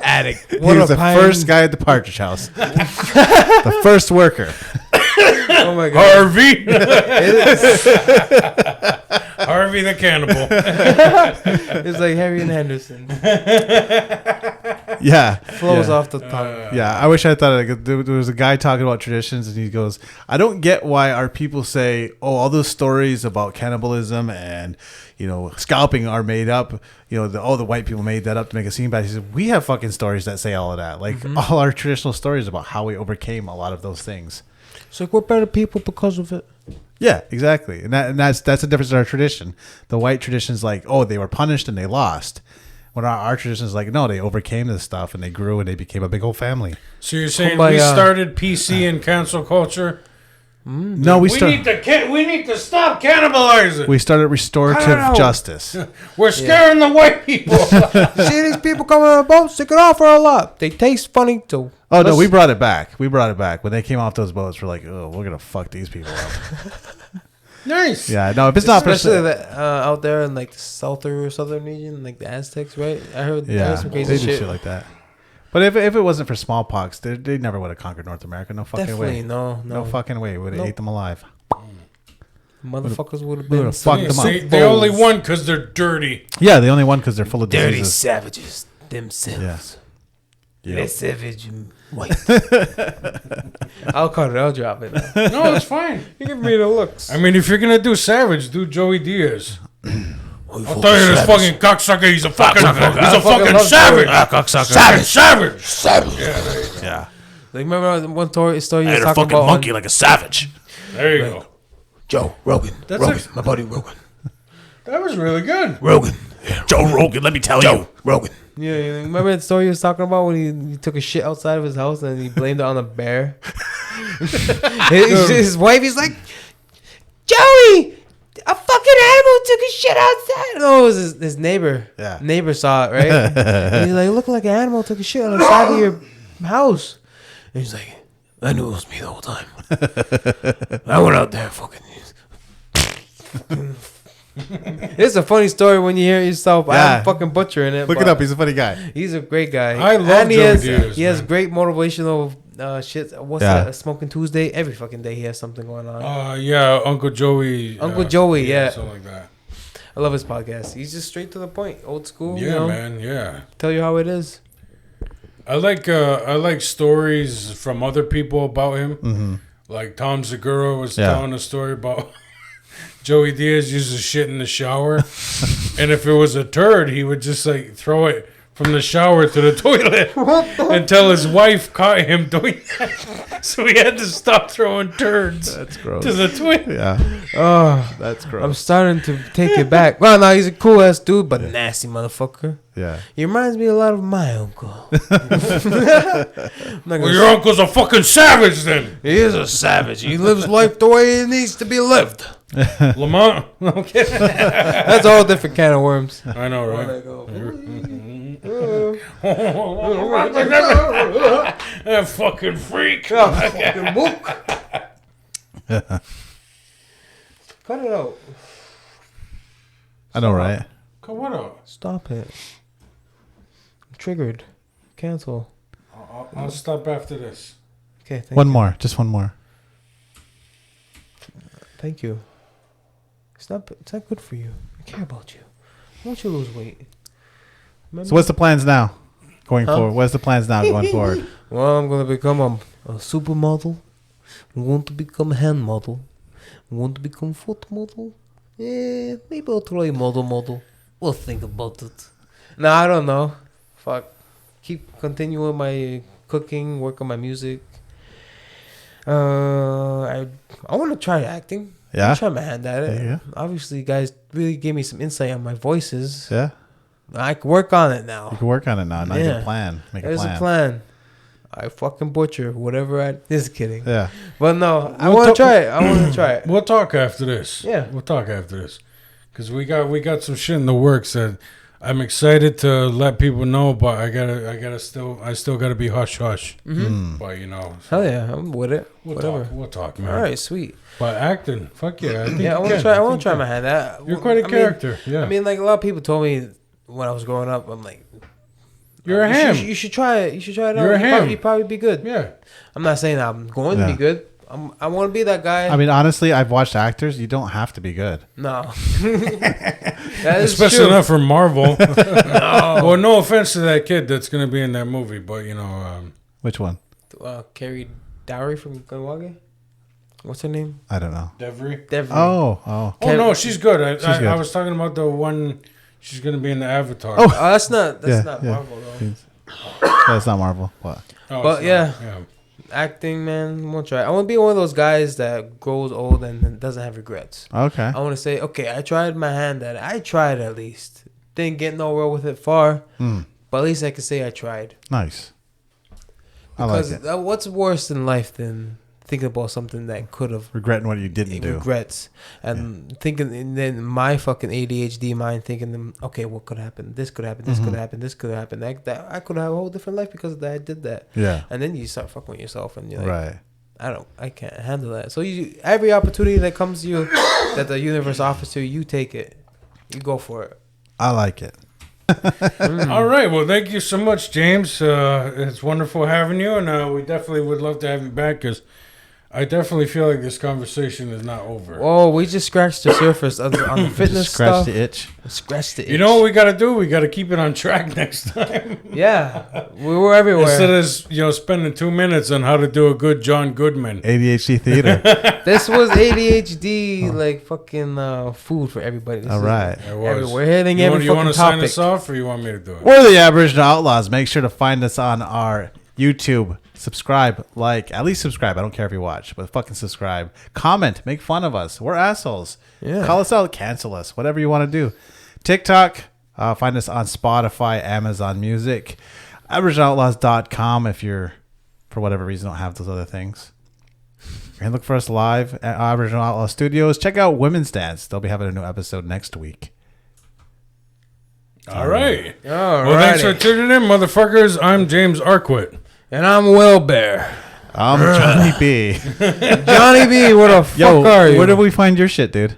addict. He What was a the pioneer. first guy at the partridge house, the first worker. Oh my god. Harvey. Harvey the cannibal. It's like Harry and Henderson. Yeah, Flows yeah. off the tongue. Yeah, I wish I thought there was a guy talking about traditions, and he goes, "I don't get why our people say, oh, all those stories about cannibalism and scalping are made up. The white people made that up to make it seem bad." He said, "We have fucking stories that say all of that. Like all our traditional stories about how we overcame a lot of those things." It's like we're better people because of it. Yeah, exactly, and that's the difference in our tradition. The white tradition is like, oh, they were punished and they lost. When our tradition is like, no, they overcame this stuff and they grew and they became a big old family. So you're saying Kumbaya. we started PC and cancel culture? No, we need to stop cannibalizing. We started restorative justice. We're scaring the white people. See these people coming on a boat, stick it off for a lot. They taste funny too. Oh no, we brought it back. When they came off those boats, we're like, oh, we're gonna fuck these people up. Nice. Yeah, no, if it's not Especially out there in like the southern region, like the Aztecs, right? I heard some they crazy do shit like that. But if it wasn't for smallpox, they never would have conquered North America. No fucking Definitely way. no fucking way. We would have ate them alive. Motherfuckers would have We been would've fucked them up. See, they only won because they're dirty. Yeah, they only won because they're full of dirty diseases. savages themselves. Yeah. They're savage and white. I'll cut it. I'll drop it. No, it's fine. You give me the looks. I mean, if you're gonna do savage, do Joey Diaz. Oh, I'll tell you this fucking cocksucker. He's a fucking savage. Savage. Yeah. Like remember one story you was talking about? like a savage. There you go. Joe Rogan. That's Rogan, it. my buddy Rogan. That was really good. Rogan. Joe Rogan, let me tell you. Rogan. Yeah, remember the story you was talking about when he took a shit outside of his house and he blamed it on a bear? his wife, he's like, Joey, a fucking animal took a shit outside. No, it was his neighbor. Yeah. Neighbor saw it, right? And he's like, look like an animal took a shit on the side of your house. And he's like, I knew it was me the whole time. I went out there fucking. It's a funny story when you hear it yourself. Yeah. I'm fucking butchering it. Look but it up. He's a funny guy. He's a great guy. I love and he Joey has, Diaz, He has man. great motivational shit. What's Yeah. that? Smoking Tuesday. Every fucking day he has something going on. Yeah, Uncle Joey. Uncle Joey, yeah. Something like that. I love his podcast. He's just straight to the point. Old school. Yeah, man. Yeah. Tell you how it is. I like stories from other people about him. Mm-hmm. Like Tom Segura was telling a story about Joey Diaz uses shit in the shower, and if it was a turd, he would just like throw it from the shower to the toilet until his wife caught him doing that. So he had to stop throwing turds That's gross. to the toilet. Yeah. Oh, That's I'm gross. starting to take it back. Well, no, he's a cool ass dude, but nasty motherfucker. Yeah. He reminds me a lot of my uncle. I'm not Well, gonna your uncle's a fucking savage then. He is a savage. He lives life the way it needs to be lived. Lamont. Okay. That's a whole different can of worms. I know, right? That fucking freak. Fucking book. Cut it out. I know, right? Come what up? Stop it. I'm triggered. Cancel. I'll stop after this. Okay, thank One you. more. Just one more. Thank you. It's not good for you. I care about you. I want you to lose weight. Remember? So what's the plans now? Going forward? What's the plans now going forward? Well, I'm gonna become a supermodel. I'm going to become a hand model. I'm going to become foot model. Yeah, maybe I'll try model. We'll think about it. No, I don't know. Fuck. Keep continuing my cooking, work on my music. I want to try acting. Yeah? I'm trying my hand at it. Yeah. Obviously, you guys really gave me some insight on my voices. Yeah. I can work on it You now. can work on it now. Now you Yeah. can plan. Make a There's plan. a plan. I fucking butcher whatever I... Just kidding. Yeah. But no, I We'll want to ta- try it. I want to try it. We'll talk after this. Yeah. We'll talk after this. Because we got some shit in the works that I'm excited to let people know, but I still gotta be hush hush. Mm-hmm. But you know, Hell yeah, I'm with it. we'll Whatever. talk. We'll talk, man. All right, sweet. But acting, fuck yeah. I think Yeah, I you want to can. try. I want think to try you my can. hand. You're quite a character. Yeah. I mean, like a lot of people told me when I was growing up. I'm like, you're a you ham. You should try it. You should try it out. You're a ham. You'd probably be good. Yeah. I'm not saying I'm going to Yeah. be good. I want to be that guy. I mean, honestly, I've watched actors. You don't have to be good. No. That is Especially true. not for Marvel. No. Well, no offense to that kid that's gonna be in that movie, but you know, Which one? Carrie Dowry from Gunwagi. What's her name? I don't know. Devery. Devery. Oh. Oh no, she's good. I good. was talking about the one. She's gonna be in the Avatar. Oh. That's not Yeah, not yeah. Marvel though. That's not Marvel. What? Oh, But it's yeah. not. Acting, man, I want to try. I want to be one of those guys that grows old and doesn't have regrets. Okay. I want to say, okay, I tried my hand at it. I tried at least. Didn't get nowhere with it far, but at least I can say I tried. Nice. I like Because it. what's worse in life than thinking about something that could have Regretting what you didn't do. regrets and thinking, and then my fucking ADHD mind thinking, okay, what could happen? This could happen. This could happen. This could happen. That I could have a whole different life because of that. I did that. Yeah. And then you start fucking with yourself, and you're like, Right. I can't handle that. So every opportunity that comes to you, that the universe offers to you, you take it. You go for it. I like it. All right. Well, thank you so much, James. It's wonderful having you, and we definitely would love to have you back because I definitely feel like this conversation is not over. Oh, we just scratched the surface on the fitness Just scratch stuff. the itch. Scratch the itch. You know what we got to do? We got to keep it on track next time. Yeah, we were everywhere. Instead of spending 2 minutes on how to do a good John Goodman. ADHD theater. This was ADHD like fucking food for everybody. This All is right. It was. everywhere. We're hitting You every want fucking to sign topic. us off, or you want me to do it? We're the Aboriginal Outlaws. Make sure to find us on our YouTube. Subscribe, at least subscribe. I don't care if you watch, but fucking subscribe. Comment, make fun of us. We're assholes. Yeah. Call us out, cancel us, whatever you want to do. TikTok, find us on Spotify, Amazon Music, AboriginalOutlaws.com if you're, for whatever reason, don't have those other things. And look for us live at Aboriginal Outlaw Studios. Check out Women's Dance. They'll be having a new episode next week. All right. All Well, thanks for right. tuning in, motherfuckers. I'm James Arquette. And I'm Will Bear. I'm Johnny B. Johnny B, what the fuck Yo, are you? where do we find your shit, dude?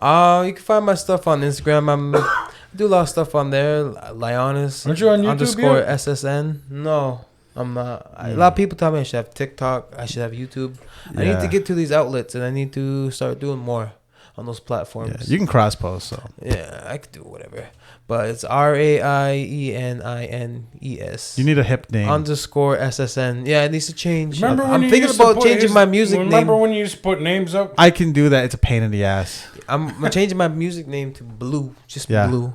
You can find my stuff on Instagram. I do a lot of stuff on there. Lionis. Aren't you on YouTube _ yet? SSN. No, I'm not. A lot of people tell me I should have TikTok. I should have YouTube. I need Yeah. to get to these outlets, and I need to start doing more on those Yeah, platforms. you can cross post, so. Yeah, I could do whatever. But it's RAIENINES. You need a hip name. _ SSN. Yeah, it needs to change. Remember when I'm you thinking used to about put changing his- my music Remember name. when you used to put names up? I can do that. It's a pain in the ass. I'm changing my music name to Blue. Just Yeah. Blue.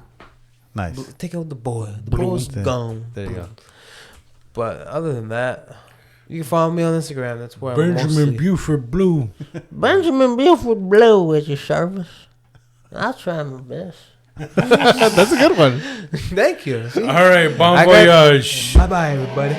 Nice. Blue. Take out the boy. The Blue. boy's gone. There you go. But other than that, you can follow me on Instagram. That's where I'm Benjamin mostly. Buford Blue. Benjamin Buford Blue at your service. I'll try my best. That's a good one. Thank you. All right, bon I got- voyage. Bye bye, everybody.